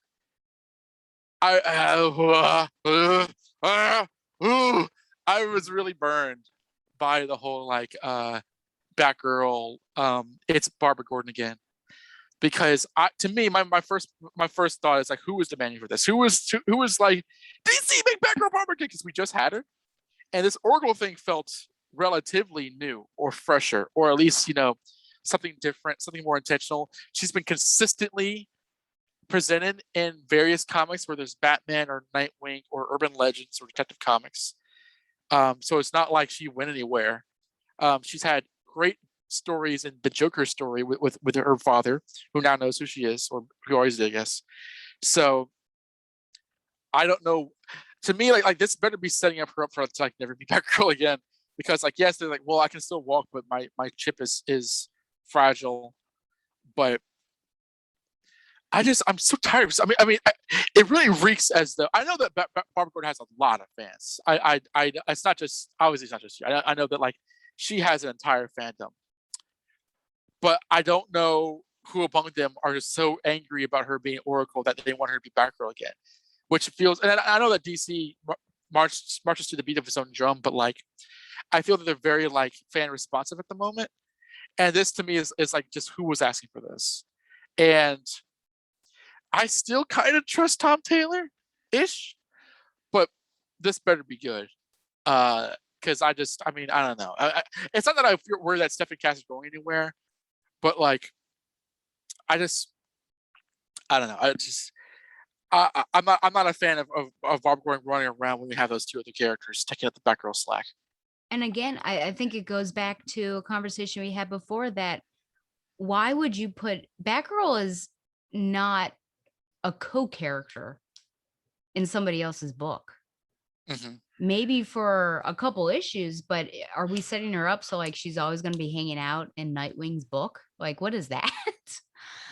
was really burned by the whole like Batgirl. It's Barbara Gordon again because to me my first thought is like who was demanding for this? Who was like DC make Batgirl Barbara again because we just had her, and this Oracle thing felt relatively new or fresher or at least something different, something more intentional. She's been consistently presented in various comics where there's Batman or Nightwing or Urban Legends or Detective Comics. So it's not like she went anywhere. She's had great stories in the Joker story with her father, who now knows who she is, or who always did, I guess. So I don't know. To me, like this better be setting up her up for to like never be Batgirl again. Because like yes, they're like, well, I can still walk, but my chip is fragile. But I'm so tired. It really reeks as though I know that Barbara Gordon has a lot of fans. It's not just obviously it's not just you. I know that like she has an entire fandom, but I don't know who among them are just so angry about her being Oracle that they want her to be Batgirl again, which feels. And I know that DC marches to the beat of its own drum, but like I feel that they're very like fan responsive at the moment, and this to me is like just who was asking for this, and I still kind of trust Tom Taylor ish, but this better be good. because I mean, I don't know. It's not that I feel worried that Stephanie Cass is going anywhere, but like, I just, I don't know. I'm not a fan of Bob Gordon running around when we have those two other characters taking up the Batgirl slack. And again, I think it goes back to a conversation we had before that why would you put Batgirl is not a co-character in somebody else's book? Mm-hmm. Maybe for a couple issues, but are we setting her up so like she's always going to be hanging out in Nightwing's book? Like, what is that?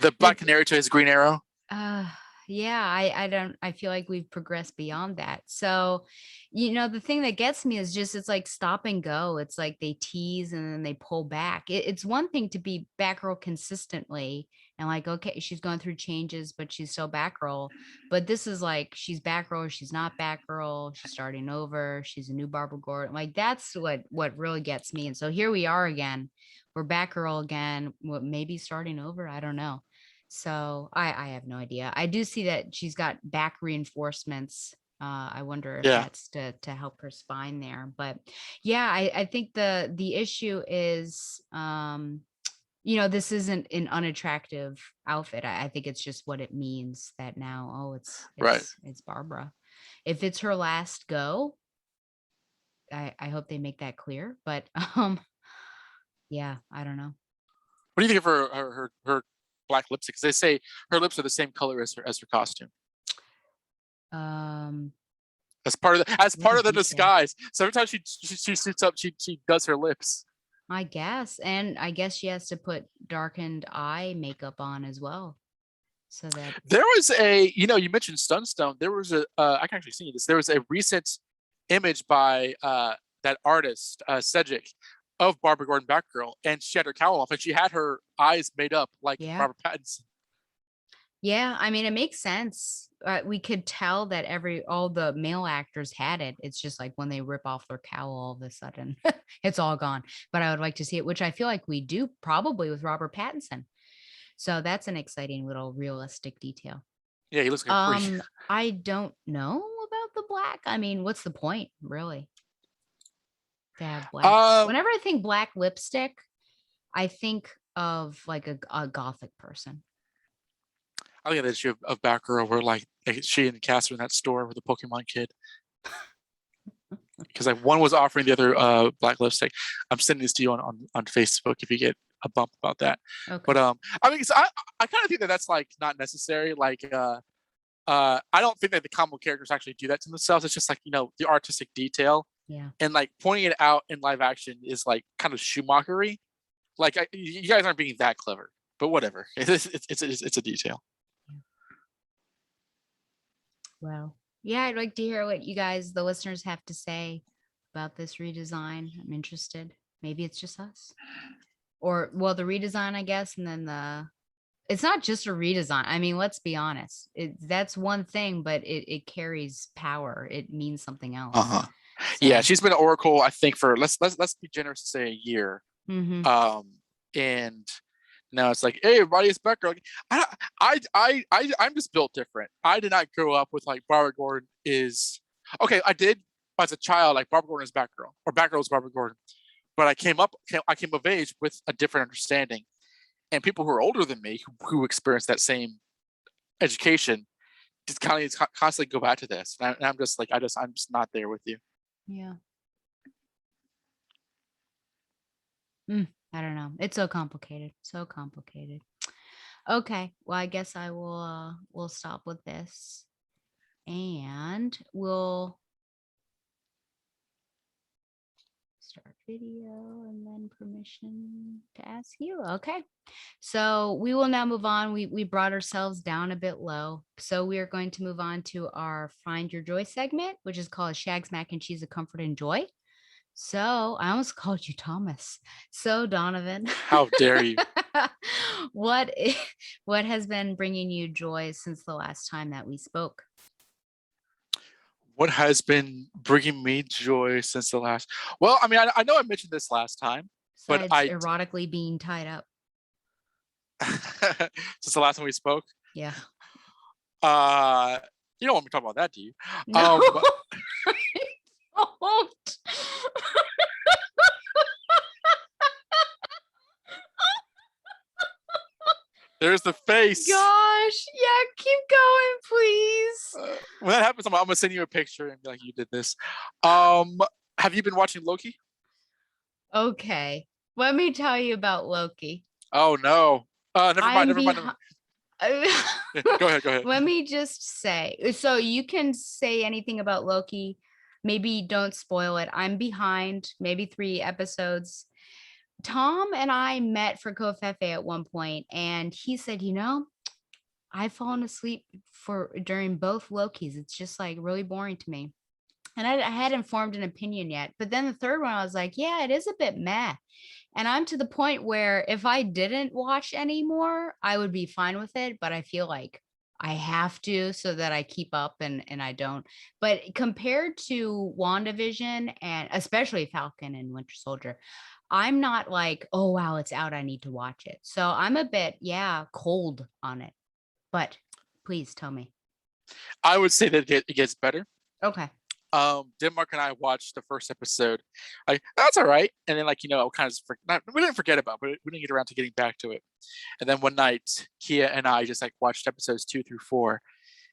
The Black Like, Canary to his Green Arrow. yeah, I feel like we've progressed beyond that. So, the thing that gets me is just it's like stop and go. It's like they tease and then they pull back. It's one thing to be Batgirl consistently and like, okay, she's going through changes, but she's still Batgirl. But this is like she's Batgirl, she's not Batgirl, she's starting over, she's a new Barbara Gordon. Like that's what really gets me. And so here we are again. We're Batgirl again, maybe starting over. I don't know. So I have no idea. I do see that she's got back reinforcements. I wonder if Yeah. that's to help her spine there. But yeah, I think the issue is this isn't an unattractive outfit. I think it's just what it means that now, oh, it's Right. it's Barbara. If it's her last go, I hope they make that clear. But yeah, I don't know. What do you think of her black lipstick? Because they say her lips are the same color as her costume. As part of the disguise. So every time she suits up, she does her lips. I guess. And I guess she has to put darkened eye makeup on as well. So that there was you mentioned Sunstone. There was I can actually see this. There was a recent image by that artist, Cedric, of Barbara Gordon Batgirl, and she had her cowl off and she had her eyes made up like Robert Pattinson. Yeah, I mean, it makes sense. We could tell that all the male actors had it. It's just like when they rip off their cowl, all of a sudden, it's all gone. But I would like to see it, which I feel like we do probably with Robert Pattinson. So that's an exciting little realistic detail. Yeah, he looks like a priest. I don't know about the black. I mean, what's the point, really? To have black. Whenever I think black lipstick, I think of like a gothic person. I think that issue of Batgirl where like she and Cass are in that store with the Pokemon kid. Because like one was offering the other black lipstick. I'm sending this to you on Facebook if you get a bump about that. Okay. But I mean, I kind of think that that's like not necessary. Like I don't think that the comic characters actually do that to themselves. It's just like the artistic detail. Yeah. And like pointing it out in live action is like kind of Schumachery. Like you guys aren't being that clever, but whatever. It's a detail. Well, yeah, I'd like to hear what you guys, the listeners, have to say about this redesign. I'm interested. Maybe it's just us. Or, well, the redesign, I guess, and then it's not just a redesign. I mean, let's be honest. That's one thing, but it carries power. It means something else. So. Yeah, she's been at Oracle, I think, for let's be generous to say a year. Mm-hmm. And now it's like, hey, everybody, it's Batgirl. I'm just built different. I did not grow up with like Barbara Gordon is okay. I did as a child, like Barbara Gordon is Batgirl or Batgirl is Barbara Gordon. But I came of age with a different understanding, and people who are older than me who experienced that same education just constantly go back to this, and I'm just like I'm just not there with you. Yeah. I don't know. It's so complicated. So complicated. Okay. Well, I guess I will stop with this. And we'll start video and then permission to ask you. Okay. So we will now move on. We brought ourselves down a bit low. So we are going to move on to our Find Your Joy segment, which is called Shag's Mac and Cheese of Comfort and Joy. So I almost called you Thomas. So Donovan, how dare you? What has been bringing you joy since the last time that we spoke? What has been bringing me joy since the last? Well, I mean, I know I mentioned this last time, besides but erotically being tied up. Since the last time we spoke. Yeah. You don't want me to talk about that, do you? No. Don't. There's the face. Gosh, yeah, keep going, please. When that happens, I'm gonna send you a picture and be like, "You did this." Um, have you been watching Loki? Okay, let me tell you about Loki. Oh no. Never mind. I'm Never mind. behind. Yeah, go ahead. Go ahead. Let me just say, so you can say anything about Loki. Maybe don't spoil it. I'm behind, maybe 3 episodes. Tom and I met for Kofefe at one point, and he said, I've fallen asleep for during both Lokis. It's just like really boring to me. And I hadn't formed an opinion yet. But then the third one, I was like, yeah, it is a bit meh. And I'm to the point where if I didn't watch anymore, I would be fine with it. But I feel like I have to so that I keep up and I don't. But compared to WandaVision and especially Falcon and Winter Soldier, I'm not like, oh wow, it's out. I need to watch it. So I'm a bit, yeah, cold on it. But please tell me. I would say that it gets better. Okay. Denmark and I watched the first episode. Like, that's all right. And then, like, kind of we didn't forget about, but we didn't get around to getting back to it. And then one night, Kia and I just like watched episodes 2 through 4,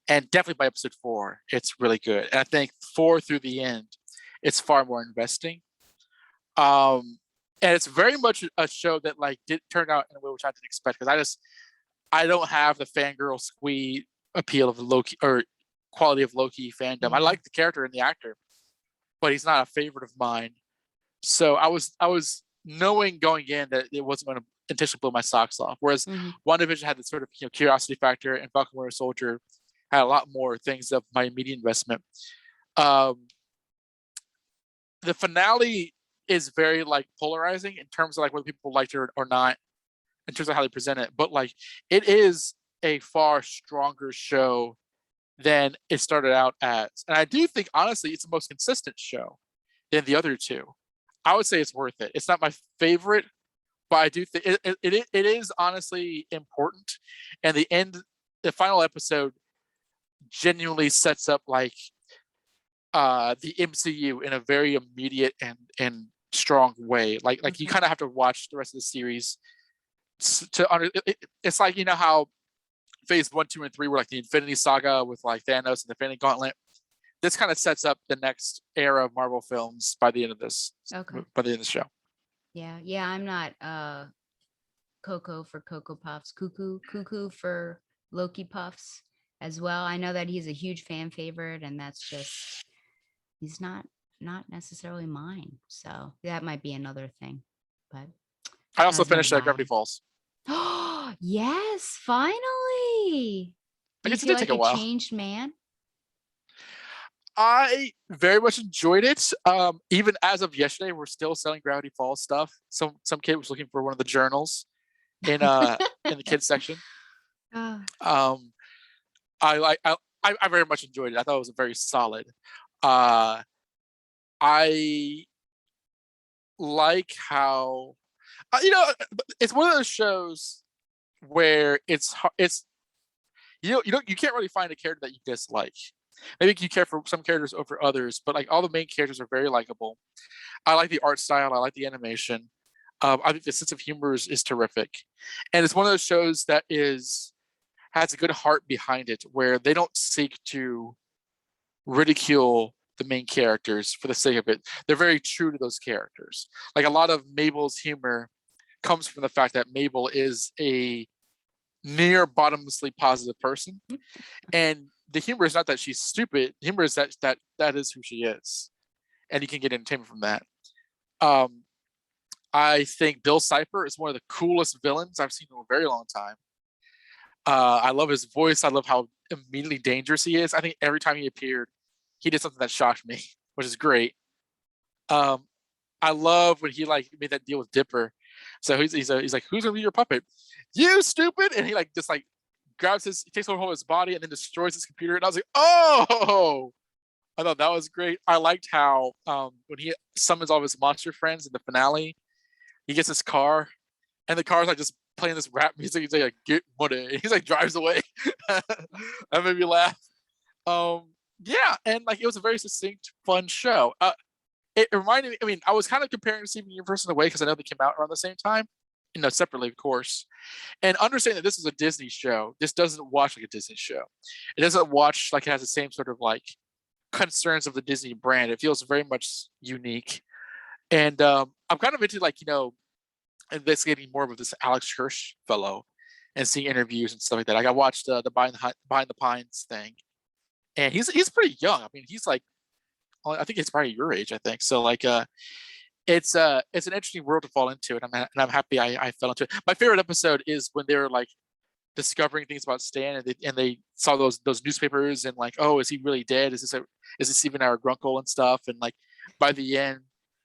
and definitely by episode 4, it's really good. And I think 4 through the end, it's far more investing. And it's very much a show that like did turn out in a way which I didn't expect, because I don't have the fangirl squee appeal of Loki or quality of Loki fandom. I Yeah. like the character and the actor, but he's not a favorite of mine. So I was knowing going in that it wasn't going to intentionally blow my socks off. Whereas Mhm. WandaVision had this sort of curiosity factor, and Falcon Winter Soldier had a lot more things of my immediate investment. Um, the finale is very like polarizing in terms of like whether people liked it or not, in terms of how they present it. But like it is a far stronger show than it started out as. And I do think honestly it's the most consistent show than the other two. I would say it's worth it. It's not my favorite, but I do think it is honestly important. And the final episode genuinely sets up like the MCU in a very immediate and strong way. Like you Okay. kind of have to watch the rest of the series to under. It's like how Phase 1, 2, and 3 were like the Infinity Saga with like Thanos and the Infinity Gauntlet. This kind of sets up the next era of Marvel films by the end of this. Okay. By the end of the show. Yeah. Yeah. I'm not Coco for Cocoa Puffs, Cuckoo for Loki Puffs as well. I know that he's a huge fan favorite, and that's just he's not necessarily mine. So that might be another thing. But I also that's my finished Gravity bias. Falls. Oh yes, finally. Do I you guess it feel did take like a a while. changed man? I very much enjoyed it. Even as of yesterday, we're still selling Gravity Falls stuff. Some kid was looking for one of the journals in the kids section. Ah, Um, I like I very much enjoyed it. I thought it was very solid. Uh, I like how it's one of those shows where you can't really find a character that you dislike. Maybe you care for some characters over others, but like all the main characters are very likable. I like the art style. I like the animation. I think the sense of humor is terrific, and it's one of those shows that has a good heart behind it, where they don't seek to ridicule the main characters for the sake of it. They're very true to those characters. Like a lot of Mabel's humor comes from the fact that Mabel is a near bottomlessly positive person, and the humor is not that she's stupid. The humor is that is who she is, and you can get entertainment from that. Um, I think Bill Cipher is one of the coolest villains I've seen in a very long time. I love his voice. I love how immediately dangerous he is. I think every time he appeared, he did something that shocked me, which is great. Um, I love when he like made that deal with Dipper. So he's like, who's gonna be your puppet? You stupid! And he like just like he takes hold of his body and then destroys his computer. And I was like, oh, I thought that was great. I liked how when he summons all of his monster friends in the finale, he gets his car, and the car's like just playing this rap music. He's like, get money. And he's like drives away. That made me laugh. Yeah, and like it was a very succinct, fun show. It reminded me. I mean, I was kind of comparing to Steven Universe in a way because I know they came out around the same time. separately, of course. And understanding that this is a Disney show, this doesn't watch like a Disney show. It doesn't watch like it has the same sort of like concerns of the Disney brand. It feels very much unique. And I'm kind of into like, investigating more of this Alex Hirsch fellow and seeing interviews and stuff like that. Like I watched the Behind the Pines thing, and he's pretty young. I mean, he's like, I think he's probably your age. I think so. Like, it's an interesting world to fall into, and I'm happy I fell into it. My favorite episode is when they were like discovering things about Stan, and they saw those newspapers and like, oh, is he really dead? Is this even our grunkle and stuff? And like by the end,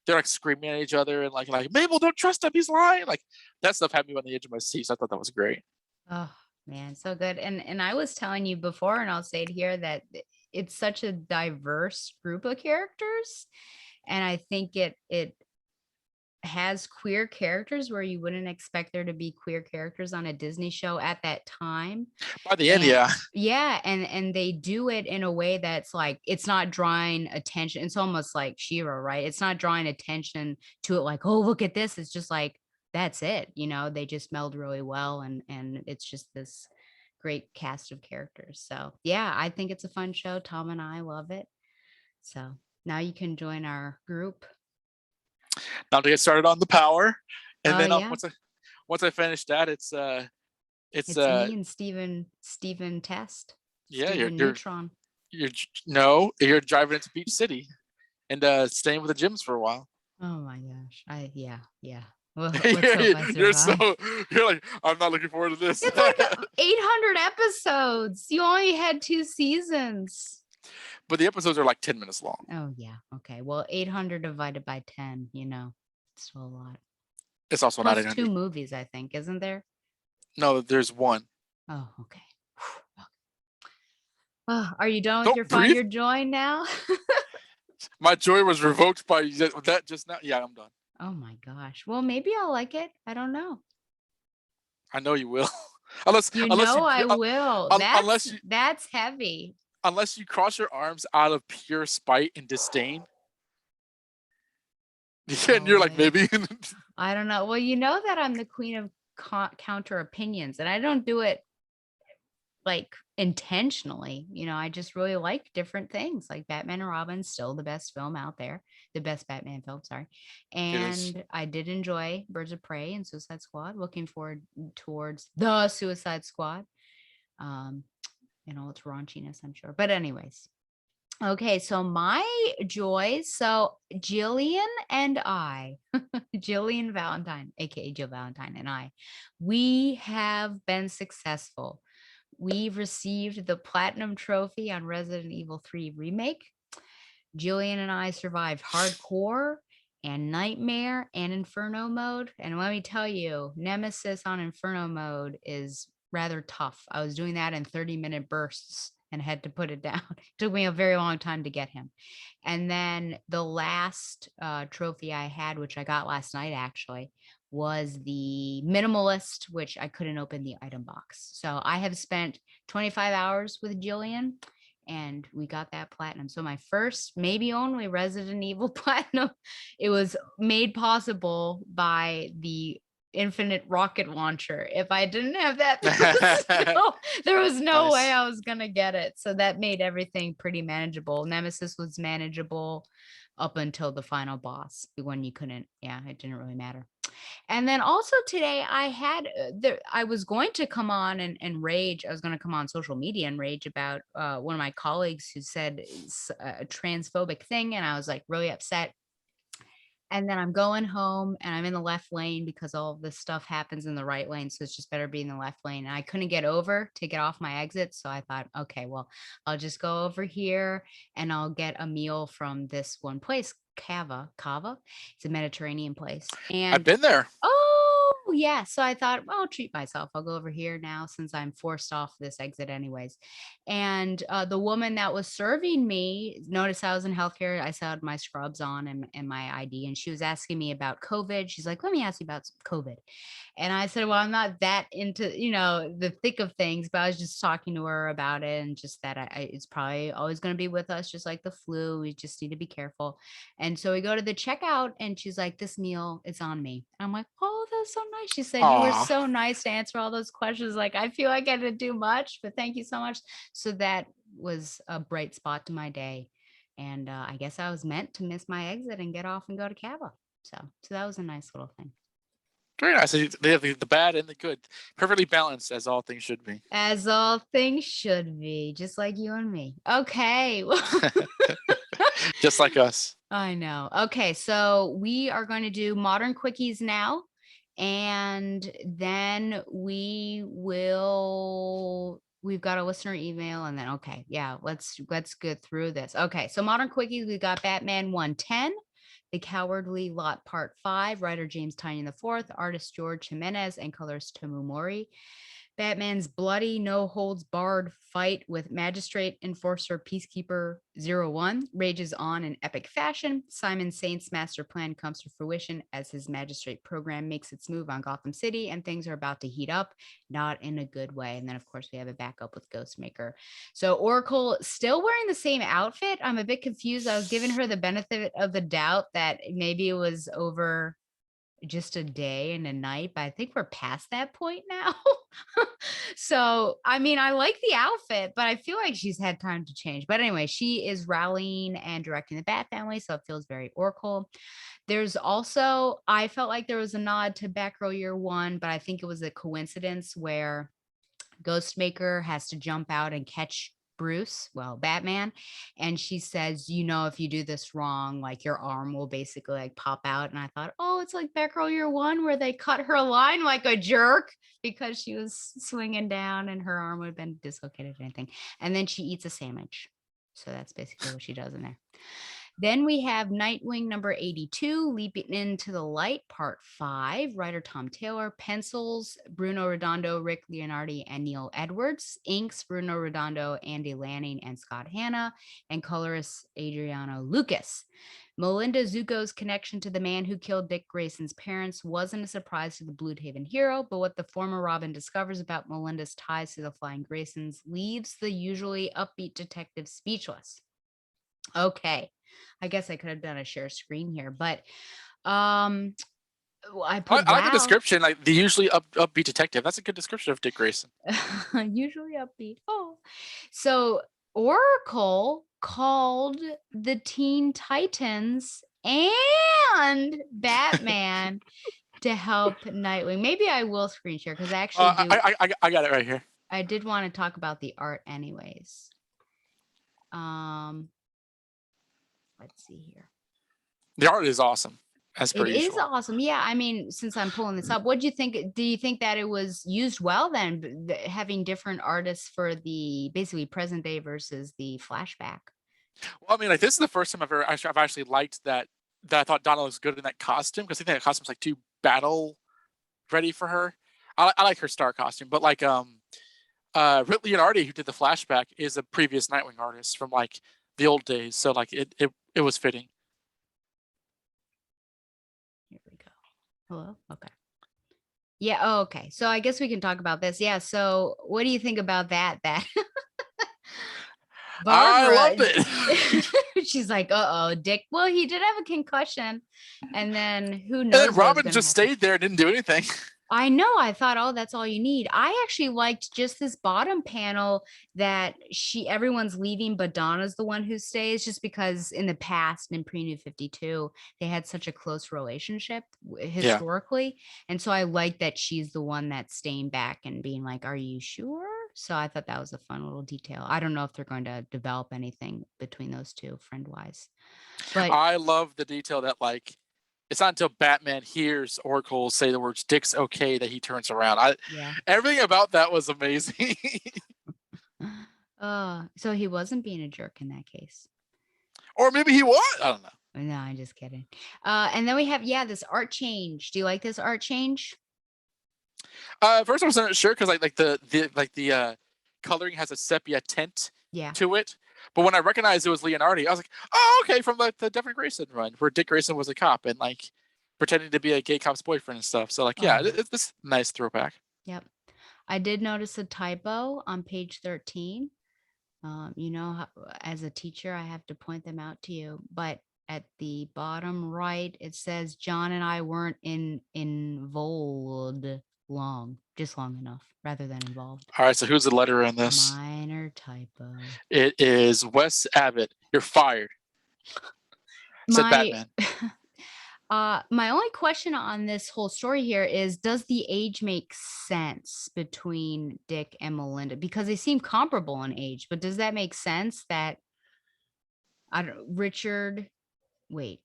they're like screaming at each other and like Mabel, don't trust him, he's lying. Like that stuff had me on the edge of my seat. So I thought that was great. Oh man, so good. And I was telling you before, and I'll say it here, that it's such a diverse group of characters. And I think it has queer characters where you wouldn't expect there to be queer characters on a Disney show at that time. By the end, And yeah, yeah, and they do it in a way that's like it's not drawing attention. It's almost like Shira, right? It's not drawing attention to it like, oh, look at this. It's just like that's it, they just meld really well, and it's just this great cast of characters. So yeah, I think it's a fun show. Tom and I love it. So now you can join our group. now to get started on the power, and Oh then yeah. once I finish that, it's It's me and Steven Test. yeah, Steven Neutron. you're no, you're driving into Beach City and staying with the gyms for a while. Oh my gosh. Yeah. Well, let's hope I you're so survive. you're like, I'm not looking forward to this. It's like 800 episodes. You only had 2 seasons. But the episodes are like 10 minutes long. Oh yeah. Okay. Well, 800 divided by 10, it's still a lot. It's also not Plus 2 800. movies, I think, isn't there? No, there's one. Oh, okay. Oh, are you done with Don't your Find breathe. Your Joy now? My joy was revoked by that just now. Yeah, I'm done. Oh my gosh. Well, maybe I'll like it. I don't know. I know you will. unless You unless know you I will. That's heavy. unless you cross your arms out of pure spite and disdain. And you're like, Boy. maybe. I don't know. Well, you know that I'm the queen of counter opinions, and I don't do it like intentionally. I just really like different things. Like Batman and Robin, still the best film out there, the best Batman film, sorry. It is. And I did enjoy Birds of Prey and Suicide Squad. Looking forward towards the Suicide Squad. Its raunchiness, I'm sure. But anyways, okay, so my joys. So Jillian and I, Jillian Valentine, aka Jill Valentine, and I, we have been successful. We've received the Platinum Trophy on Resident Evil 3 Remake. Jillian and I survived Hardcore and Nightmare and Inferno mode. And let me tell you, Nemesis on Inferno mode is rather tough. I was doing that in 30-minute bursts and had to put it down. It took me a very long time to get him. And then the last trophy I had, which I got last night actually, was the Minimalist, which I couldn't open the item box. So I have spent 25 hours with Jillian, and we got that platinum. So my first, maybe only Resident Evil platinum. It was made possible by the infinite rocket launcher. If I didn't have that, there was no way I was gonna get it. So that made everything pretty manageable. Nemesis was manageable up until the final boss, when you couldn't. Yeah, it didn't really matter. And then also today I was going to come on and rage. I was going to come on social media and rage about one of my colleagues who said a transphobic thing, and I was like really upset. And then I'm going home and I'm in the left lane because all of this stuff happens in the right lane. So it's just better be in the left lane. And I couldn't get over to get off my exit. So I thought, okay, well, I'll just go over here and I'll get a meal from this one place, Kava. It's a Mediterranean place. And I've been there. oh, yeah. So I thought, well, I'll treat myself. I'll go over here now since I'm forced off this exit anyways. And the woman that was serving me noticed I was in healthcare. I still had my scrubs on and my ID. And she was asking me about COVID. She's like, let me ask you about COVID. And I said, well, I'm not that into, the thick of things, but I was just talking to her about it, and just that it's probably always going to be with us, just like the flu. We just need to be careful. And so we go to the checkout and she's like, this meal is on me. I'm like, oh, that's so nice. She said, you were Aw. so nice to answer all those questions. Like, I feel like I didn't do much, but thank you so much. So that was a bright spot to my day. And I guess I was meant to miss my exit and get off and go to Cabo. So that was a nice little thing. Very nice. They have the bad and the good, perfectly balanced as all things should be. As all things should be, just like you and me. Okay. Just like us. I know. Okay, so we are going to do modern quickies now, and then we've got a listener email, and then okay, yeah, let's get through this. Okay, so modern quickies, we've got Batman 110, The Cowardly Lot Part 5, writer James Tynion IV, artist George Jimenez, and colorist Tomu Mori. Batman's bloody, no holds barred fight with Magistrate Enforcer Peacekeeper 01 rages on in epic fashion. Simon Saint's master plan comes to fruition as his magistrate program makes its move on Gotham City, and things are about to heat up, not in a good way. And then, of course, we have a backup with Ghostmaker. So Oracle still wearing the same outfit. I'm a bit confused. I was giving her the benefit of the doubt that maybe it was over just a day and a night, but I think we're past that point now. So, I mean, I like the outfit, but I feel like she's had time to change. But anyway, she is rallying and directing the Bat family, so it feels very Oracle. There's also, I felt like there was a nod to Batgirl Year One, but I think it was a coincidence where Ghostmaker has to jump out and catch Bruce, well, Batman. And she says, if you do this wrong, like your arm will basically like pop out. And I thought, oh, it's like Batgirl Year One where they cut her line like a jerk because she was swinging down and her arm would have been dislocated or anything. And then she eats a sandwich. So that's basically what she does in there. Then we have Nightwing number 82, Leaping into the Light, part 5. Writer Tom Taylor. Pencils, Bruno Redondo, Rick Leonardi, and Neil Edwards. Inks, Bruno Redondo, Andy Lanning, and Scott Hanna. And colorist Adriano Lucas. Melinda Zuko's connection to the man who killed Dick Grayson's parents wasn't a surprise to the Bloodhaven hero, but what the former Robin discovers about Melinda's ties to the Flying Graysons leaves the usually upbeat detective speechless. Okay. I guess I could have done a share screen here, but I put I like the wow. description, like the usually upbeat detective. That's a good description of Dick Grayson. Usually upbeat. Oh, so Oracle called the Teen Titans and Batman to help Nightwing. Maybe I will screen share because I actually do. I got it right here. I did want to talk about the art, anyways. Let's see here. The art is awesome. As per It is usual. awesome. Yeah, I mean, since I'm pulling this up, what do you think? Do you think that it was used well then, having different artists for the basically present day versus the flashback? Well, I mean, like this is the first time I've actually liked that I thought Donna looks good in that costume, because I think that costume's like too battle ready for her. I like her star costume, but like Rick Leonardi, who did the flashback, is a previous Nightwing artist from like the old days, so like it was fitting. Here we go. Hello? Okay. Yeah, oh, okay. So I guess we can talk about this. Yeah, so what do you think about that? Barbara, I loved it. she's like, uh-oh, Dick. Well, he did have a concussion, and then who And knows then what's Robin gonna just happen. stayed there and didn't do anything. I know. I thought, oh, that's all you need. I actually liked just this bottom panel that everyone's leaving, but Donna's the one who stays, just because in the past, in pre-New 52, they had such a close relationship historically. And so I like that she's the one that's staying back and being like, are you sure? So I thought that was a fun little detail. I don't know if they're going to develop anything between those two friend-wise. But I love the detail that like it's not until Batman hears Oracle say the words "Dick's okay" that he turns around. yeah. Everything about that was amazing. So he wasn't being a jerk in that case. Or maybe he was. I don't know. No, I'm just kidding. And then we have, this art change. Do you like this art change? First I wasn't sure because like the coloring has a sepia tint to it. But when I recognized it was Leonardi, I was like, oh, okay, from the Devin Grayson run, where Dick Grayson was a cop and like pretending to be a gay cop's boyfriend and stuff. So like, yeah, it's this nice throwback. Yep. I did notice a typo on page 13. As a teacher, I have to point them out to you. But at the bottom right, it says John and I weren't involved just long enough rather than involved. All right, so who's the letter in this? Minor typo. It is Wes Abbott. You're fired, said My Batman. my only question on this whole story here is, does the age make sense between Dick and Melinda? Because they seem comparable in age, but does that make sense that I don't Richard wait,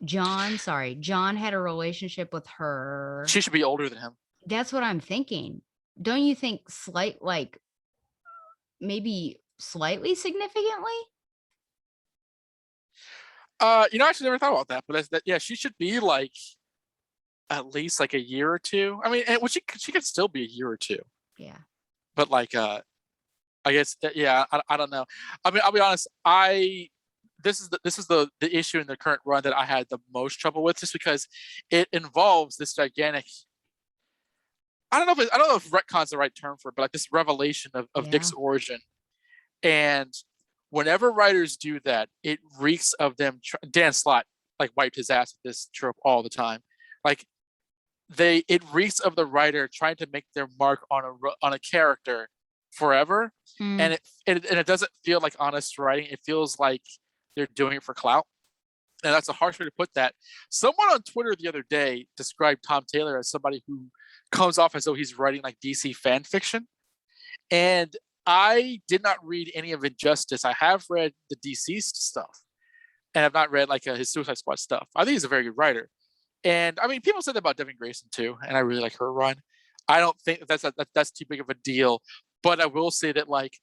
John had a relationship with her. She should be older than him. That's what I'm thinking. Don't you think maybe slightly significantly? I actually never thought about that, but yeah, she should be like at least like a year or two. I mean, well, she could still be a year or two, Yeah. but like, I guess, yeah, I don't know. I mean, I'll be honest. This is the issue in the current run that I had the most trouble with, just because it involves this gigantic. I don't know if retcon's the right term for it, but like this revelation of Yeah. Dick's origin. And whenever writers do that, it reeks of them. Dan Slott like wiped his ass at this trope all the time. Like it reeks of the writer trying to make their mark on a character forever, Mm, and it doesn't feel like honest writing. It feels like they're doing it for clout, and that's a harsh way to put that. Someone on Twitter the other day described Tom Taylor as somebody who comes off as though he's writing like DC fan fiction, and I did not read any of Injustice. I have read the deceased stuff, and I've not read like his Suicide Squad stuff. I think he's a very good writer, and I mean, people said that about Devin Grayson too, and I really like her run. I don't think that's too big of a deal, but I will say that like,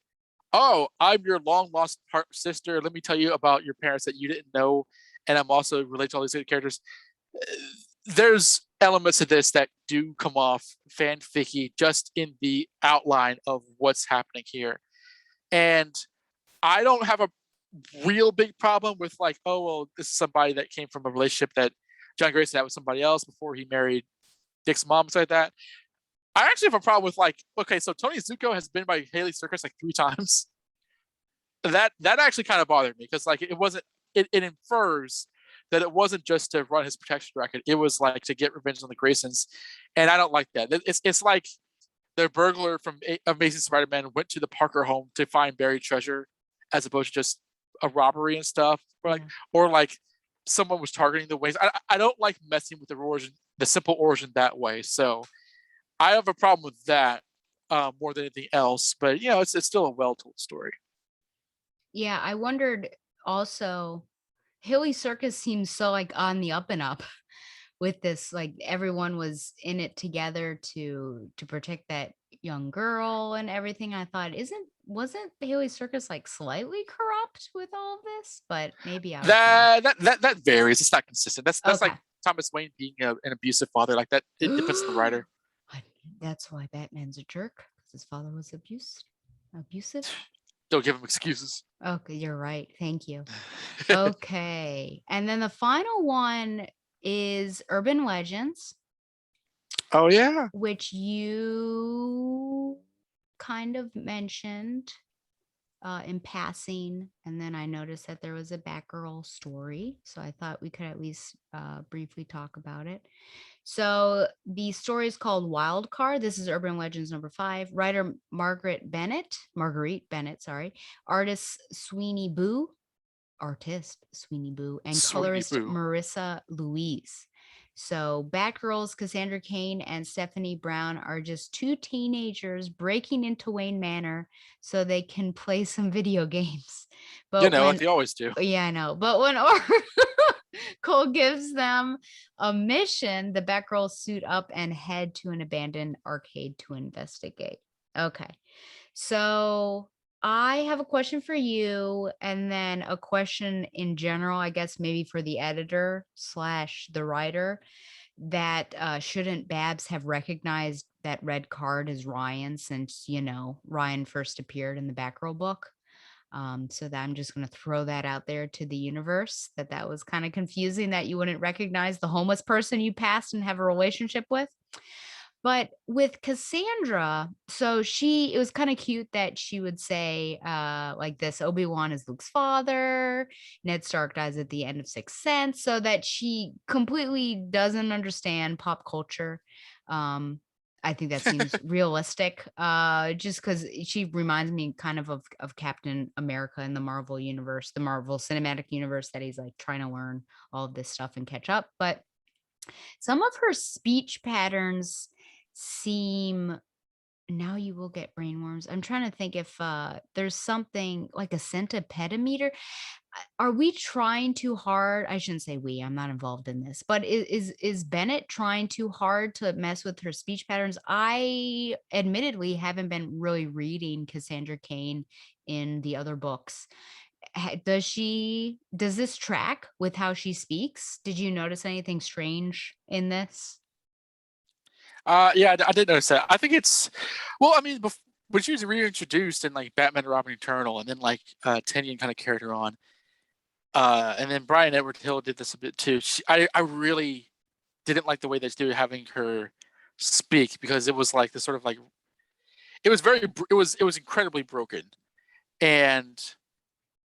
oh, I'm your long lost sister. Let me tell you about your parents that you didn't know, and I'm also related to all these other characters. There's elements of this that do come off fanficky just in the outline of what's happening here. And I don't have a real big problem with like, oh, well, this is somebody that came from a relationship that John Grayson had with somebody else before he married Dick's mom, stuff like that. I actually have a problem with like, okay, so Tony Zuko has been by Haley Circus like 3 times. That actually kind of bothered me, because like it infers that it wasn't just to run his protection record. It was like to get revenge on the Graysons, and I don't like that. It's like the burglar from Amazing Spider-Man went to the Parker home to find buried treasure, as opposed to just a robbery and stuff. yeah. Or like someone was targeting the ways. I don't like messing with the simple origin that way. So I have a problem with that more than anything else. But it's still a well-told story. Yeah, I wondered also, Hilly Circus seems so like on the up and up with this, like everyone was in it together to protect that young girl and everything. I thought, wasn't Haley Circus like slightly corrupt with all of this? But maybe I was wrong. That varies. It's not consistent. That's like Okay. Thomas Wayne being an abusive father. Like that, it depends on the writer. That's why Batman's a jerk, because his father was abusive. Don't give him excuses. Okay, you're right. Thank you. Okay. And then the final one is Urban Legends, Oh yeah. which you kind of mentioned in passing. And then I noticed that there was a Batgirl story. So I thought we could at least briefly talk about it. So the story is called Wild Card. This is Urban Legends number 5. Writer Marguerite Bennett, sorry. Artist Sweeney Boo, and Sweetie colorist boo. Marissa Louise. So Batgirls Cassandra Cain and Stephanie Brown are just 2 teenagers breaking into Wayne Manor so they can play some video games. But Like when they always do. yeah, I know. But when Cole gives them a mission, the Batgirls suit up and head to an abandoned arcade to investigate. Okay. So I have a question for you, and then a question in general, I guess maybe for the editor slash the writer, that shouldn't Babs have recognized that red card as Ryan, since Ryan first appeared in the Batgirl book? So that I'm just going to throw that out there to the universe, that was kind of confusing that you wouldn't recognize the homeless person you passed and have a relationship with. But with Cassandra, so it was kind of cute that she would say, like this, Obi-Wan is Luke's father, Ned Stark dies at the end of Sixth Sense, so that she completely doesn't understand pop culture. Um, I think that seems realistic, just because she reminds me kind of Captain America in the Marvel universe, the Marvel Cinematic Universe, that he's like trying to learn all of this stuff and catch up. But some of her speech patterns seem, now you will get brainworms. I'm trying to think if there's something like a centipedimeter. Are we trying too hard? I shouldn't say we. I'm not involved in this. But is Bennett trying too hard to mess with her speech patterns? I admittedly haven't been really reading Cassandra Cain in the other books. Does this track with how she speaks? Did you notice anything strange in this? Yeah, I did notice that. I think it's, well, I mean, when she was reintroduced in like Batman and Robin Eternal, and then like Tennian kind of carried her on, and then Brian Edward Hill did this a bit too. I really didn't like the way they did having her speak, because it was like this sort of like, it was it was incredibly broken, and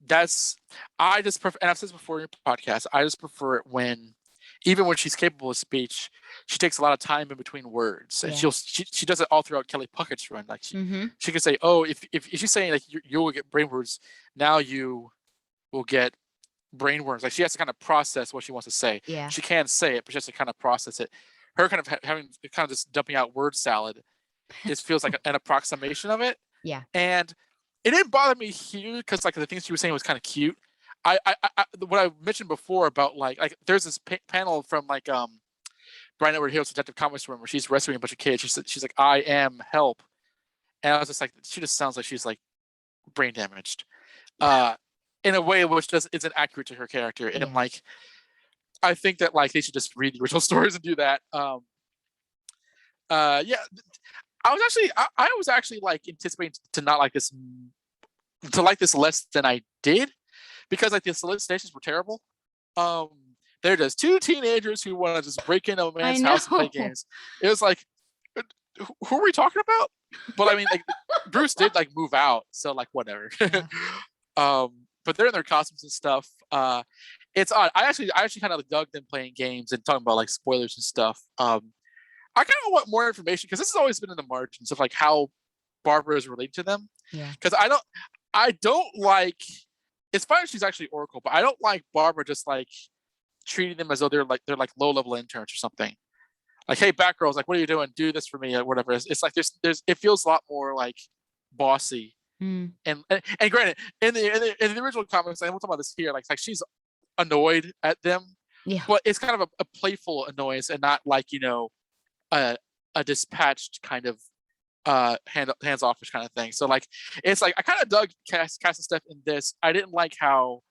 that's, I just prefer, and I've said this before in your podcast, I just prefer it when, even when she's capable of speech, she takes a lot of time in between words, and Yeah. she does it all throughout Kelly Puckett's run. Like Mm-hmm. she can say, oh, if she's saying like you will get brainworms, now you will get brainworms. Like she has to kind of process what she wants to say. Yeah. She can say it, but she has to kind of process it. Her kind of having kind of just dumping out word salad, it feels like an approximation of it. Yeah. And it didn't bother me here because like the things she was saying was kind of cute. What I mentioned before about like there's this panel from like Brian Edward Hill's Detective Comics room where she's rescuing a bunch of kids. She's like, I am help, and I was just like, she just sounds like she's like brain damaged, uh, in a way which just isn't accurate to her character. And Yeah. like, I think that like they should just read the original stories and do that. Yeah, I was actually like anticipating to not like this, to like this less than I did, because like the solicitations were terrible. Um, they're just two teenagers who want to just break into a I man's house and play know. games. It was like, who are we talking about? But I mean, like Bruce did like move out, so like whatever. Yeah. But they're in their costumes and stuff. It's odd. I actually kind of dug them playing games and talking about like spoilers and stuff. I kind of want more information, because this has always been in the margins of like how Barbara is related to them. Yeah. Because I don't like. It's fine if she's actually Oracle, but I don't like Barbara just like treating them as though they're like low level interns or something. Like, hey, Batgirl's like, what are you doing? Do this for me or whatever. It's like there's it feels a lot more like bossy. Mm. And granted, in the original comics, and we'll talk about this here, like she's annoyed at them, Yeah. but it's kind of a playful annoyance and not like a dispatched kind of hands offish kind of thing. So like it's like I kind of dug Cass and Steph in this. I didn't like how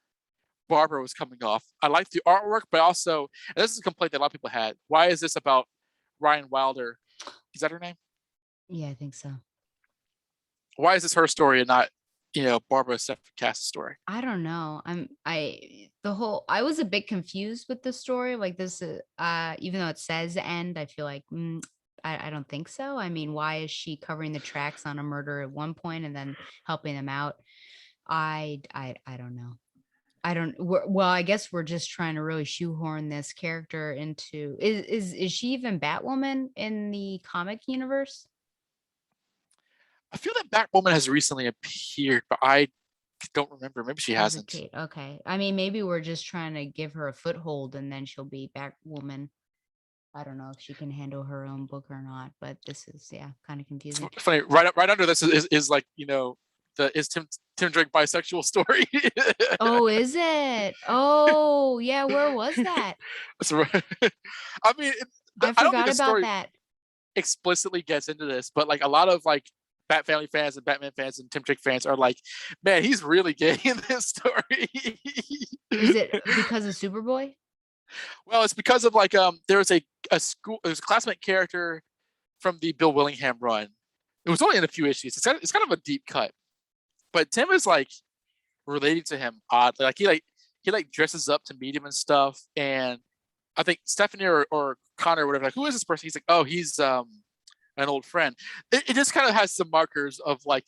Barbara was coming off. I liked the artwork, but also, and this is a complaint that a lot of people had. Why is this about Ryan Wilder? Is that her name? Yeah, I think so. Why is this her story and not Barbara Steph Cass's story? I don't know. I was a bit confused with the story. Like this, even though it says end, I feel like I don't think so. I mean, why is she covering the tracks on a murder at one point and then helping them out? I don't know. Well, I guess we're just trying to really shoehorn this character into, is she even Batwoman in the comic universe? I feel that Batwoman has recently appeared, but I don't remember. Maybe she hasn't. Hesitate. Okay. I mean, maybe we're just trying to give her a foothold and then she'll be Batwoman. I don't know if she can handle her own book or not, but this is, yeah, kind of confusing. It's funny. Right under this is like is Tim Drake bisexual story. Oh, is it? Oh, yeah. Where was that? That's right. I mean, I I don't think forgot the about story that. explicitly gets into this, but like a lot of like Bat Family fans and Batman fans and Tim Drake fans are like, man, he's really gay in this story. Is it because of Superboy? Well, it's because of like there's a classmate character from the Bill Willingham run. It was only in a few issues. It's kind of a deep cut, but Tim is like relating to him oddly. Like he dresses up to meet him and stuff. And I think Stephanie or Connor or whatever, like, who is this person? He's like, oh, he's an old friend. It just kind of has some markers of like,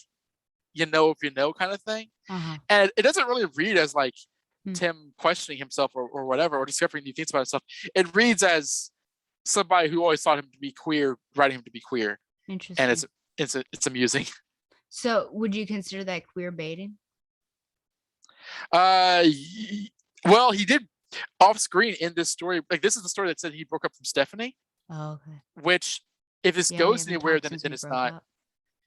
if you know kind of thing. Uh-huh. And it doesn't really read as like Hmm. Tim questioning himself or whatever, or discovering new things about himself. It reads as somebody who always thought him to be queer, writing him to be queer. And Interesting. it's amusing. So would you consider that queer baiting? Uh, well, he did off screen in this story. Like this is the story that said he broke up from Stephanie, Oh, okay. which if this Yeah, we goes haven't anywhere, talked then since then we it's broke not. up.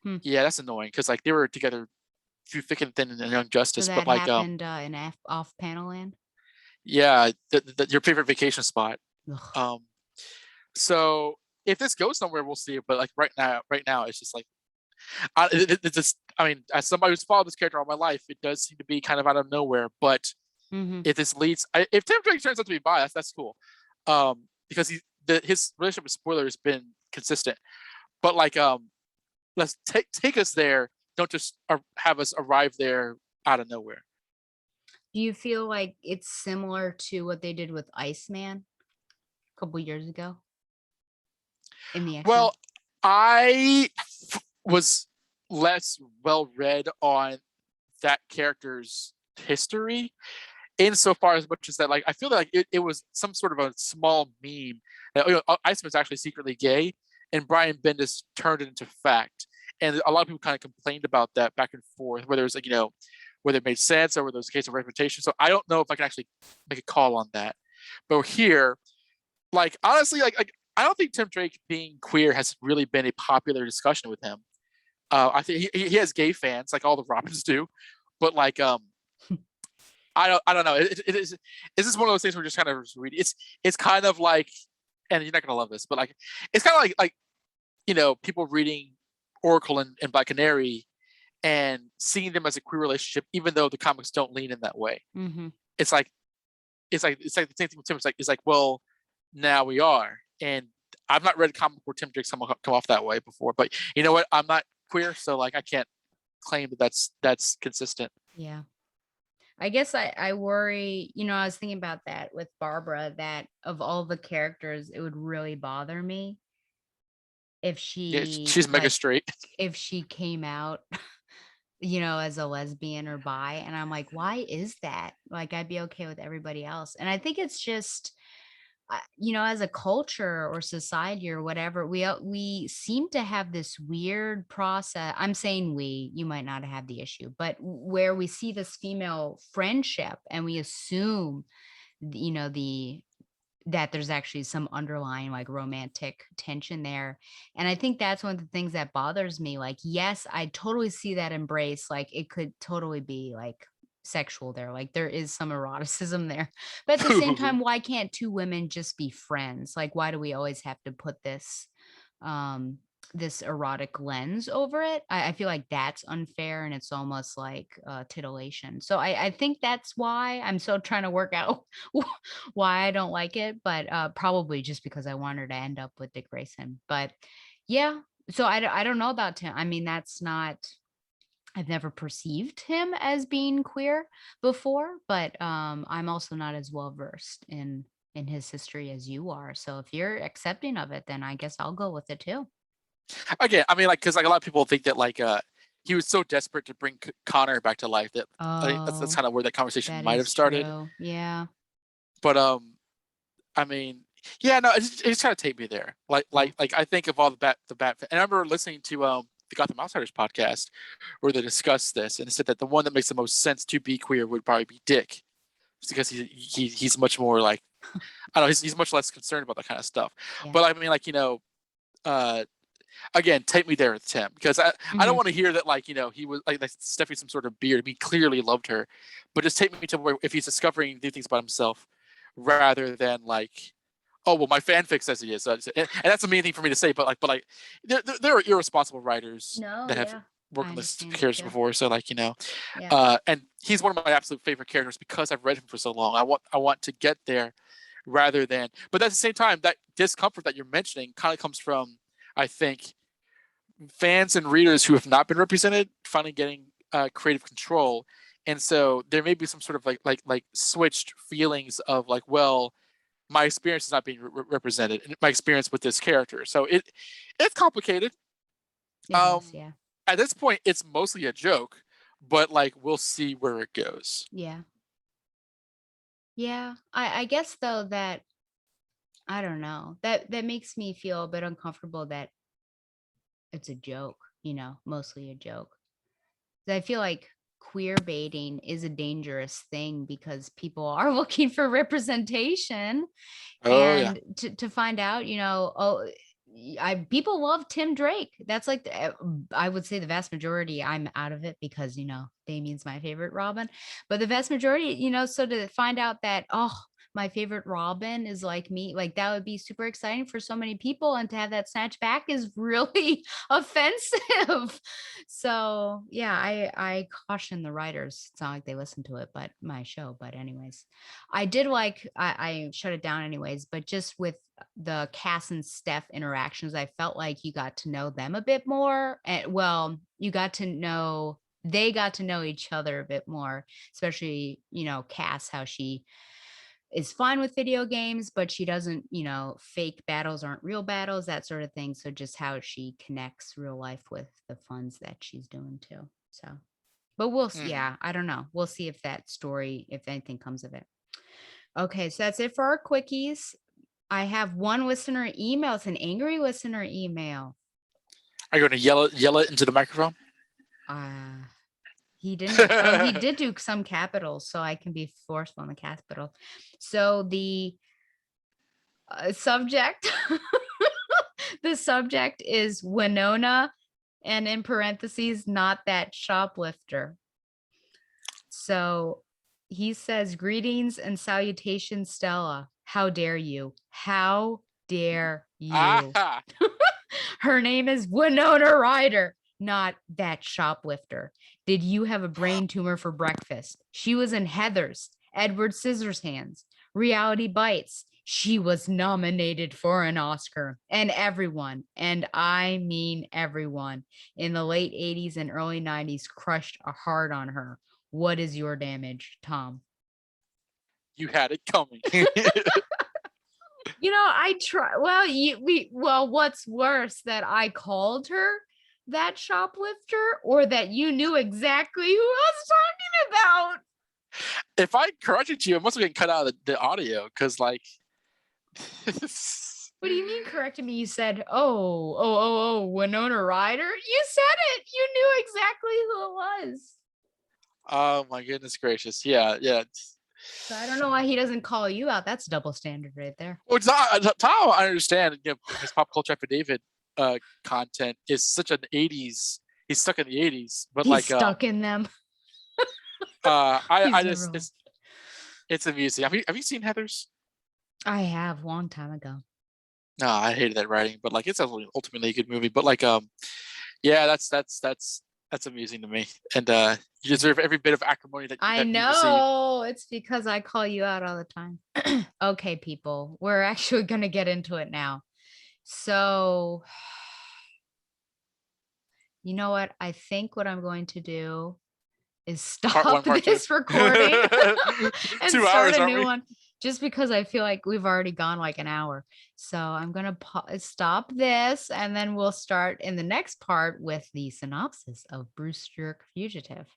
Hmm. Yeah, that's annoying because like they were together through thick and thin in Young So Justice. But that like happened in off panel land? yeah, your favorite vacation spot. Ugh. Um, so if this goes somewhere, we'll see. But like right now, it's just like it's just. I mean, as somebody who's followed this character all my life, it does seem to be kind of out of nowhere. But Mm-hmm. if this leads, if Tim Drake turns out to be bi, that's cool. Because his relationship with Spoiler has been consistent. But like, let's take us there. Don't just have us arrive there out of nowhere. Do you feel like it's similar to what they did with Iceman a couple years ago in the X-Men? Well, I was less well read on that character's history insofar as much as that, like, I feel like it was some sort of a small meme that Iceman's actually secretly gay, and Brian Bendis turned it into fact. And a lot of people kind of complained about that back and forth, whether it's like, whether it made sense or whether it was a case of reputation. So I don't know if I can actually make a call on that. But here, like, honestly, like I don't think Tim Drake being queer has really been a popular discussion with him. I think he has gay fans, like all the Robins do, but like, I don't know. It is. Is this one of those things where just kind of read? It's kind of like, and you're not gonna love this, but like, it's kind of like people reading Oracle and Black Canary and seeing them as a queer relationship, even though the comics don't lean in that way. Mm-hmm. It's like the same thing with Tim. It's like, well, now we are, and I've not read a comic where Tim Drake's come off that way before. But you know what? I'm not queer, so like I can't claim that that's consistent. Yeah. I guess I worry, I was thinking about that with Barbara, that of all the characters, it would really bother me if Yeah, she she's mega like straight. if she came out, as a lesbian or bi. And I'm like, why is that? Like, I'd be okay with everybody else. And I think it's just, as a culture or society or whatever, we seem to have this weird process. I'm saying we, you might not have the issue, but where we see this female friendship and we assume, the that there's actually some underlying like romantic tension there. And I think that's one of the things that bothers me. Like, yes, I totally see that embrace. Like, it could totally be like sexual there. Like, there is some eroticism there. But at the same time, why can't two women just be friends? Like, why do we always have to put um this erotic lens over it? I feel like that's unfair, and it's almost like titillation. So I think that's why I'm still trying to work out why I don't like it, but probably just because I want her to end up with Dick Grayson. But yeah, so I don't know about Tim. I mean, that's not, I've never perceived him as being queer before, but I'm also not as well versed in his history as you are. So if you're accepting of it, then I guess I'll go with it too. Again, I mean, like, because like a lot of people think that like he was so desperate to bring Connor back to life that I think that's Oh, kind of where that conversation that might have is started. true. Yeah. But I mean, yeah, no, it's trying to take me there. Like Yeah. I think of all the bat, and I remember listening to the Gotham Outsiders podcast where they discussed this, and they said that the one that makes the most sense to be queer would probably be Dick, just because he's much more like, I don't know, he's much less concerned about that kind of stuff. Yeah. But I mean, like, uh, again, take me there with Tim, because I don't Hmm. want to hear that like he was like Stephanie some sort of beard. He clearly loved her, but just take me to where if he's discovering new things about himself, rather than like, oh well, my fanfic says he is. So, and that's a mean thing for me to say, but like there are irresponsible writers No, that have yeah. worked I on this understand it characters too. before. So like Yeah. and he's one of my absolute favorite characters because I've read him for so long. I want to get there rather than, but at the same time, that discomfort that you're mentioning kind of comes from, I think, fans and readers who have not been represented finally getting creative control, and so there may be some sort of like switched feelings of like, well, my experience is not being represented, and my experience with this character. So it's complicated. It is, Um, yeah. at this point, it's mostly a joke, but like we'll see where it goes. Yeah. Yeah. I guess though that I don't know. That makes me feel a bit uncomfortable that it's a joke, mostly a joke. I feel like queer baiting is a dangerous thing because people are looking for representation, Oh yeah. and to find out, oh, people love Tim Drake. That's like I would say the vast majority. I'm out of it because Damien's my favorite Robin, but the vast majority, so to find out that my favorite Robin is like me, like that would be super exciting for so many people, and to have that snatch back is really offensive. So yeah, I caution the writers. It's not like they listen to it, but my show. But anyways, I did like I shut it down anyways, but just with the Cass and Steph interactions, I felt like you got to know them a bit more. And well, they got to know each other a bit more, especially, Cass, how she is fine with video games, but she doesn't, fake battles aren't real battles, that sort of thing. So just how she connects real life with the funds that she's doing too. So, but Mhm. yeah, I don't know. We'll see if that story, if anything comes of it. Okay, so that's it for our quickies. I have one listener email. It's an angry listener email. Are you going to yell it into the microphone? Uh he didn't. Oh, he did do some capitals, so I can be forceful in the capital. So the subject, the subject is Winona, and in parentheses, not that shoplifter. So he says, "Greetings and salutations, Stella. How dare you? How dare you?" Ah, Her name is Winona Ryder, not that shoplifter. Did you have a brain tumor for breakfast? She was in Heathers, Edward Scissorhands, Reality Bites. She was nominated for an Oscar. And everyone, and I mean everyone, in the late 80s and early 90s crushed a hard on her. What is your damage, Tom? you had it coming. I try. Well, what's worse, that I called her that shoplifter, or that you knew exactly who I was talking about? If I corrected you, it must have been cut out of the audio because, like, What do you mean corrected me? You said, oh, Winona Ryder. You said it. You knew exactly who it was. oh my goodness gracious, yeah, yeah. So I don't know why he doesn't call you out. That's double standard right there. Well, it's not Tom. I understand. His pop culture affidavit content is such an '80s. He's stuck in the '80s, but He's like, stuck in them. I He's just never left. it's amusing. Have you seen Heather's? I have, long time ago. No, I hated that writing, but like it's ultimately a good movie. But like, yeah, that's amusing to me, and you Yeah. deserve every bit of acrimony I that you receive. know. It's because I call you out all the time. Okay, people, we're actually going to get into it now. So, you know what? I think what I'm going to do is Part one, stop part two. this recording and 2 hours, start a aren't new we? one, just because I feel like we've already gone like an hour. So, I'm going to stop this, and then we'll start in the next part with the synopsis of Bruce Jerk Fugitive.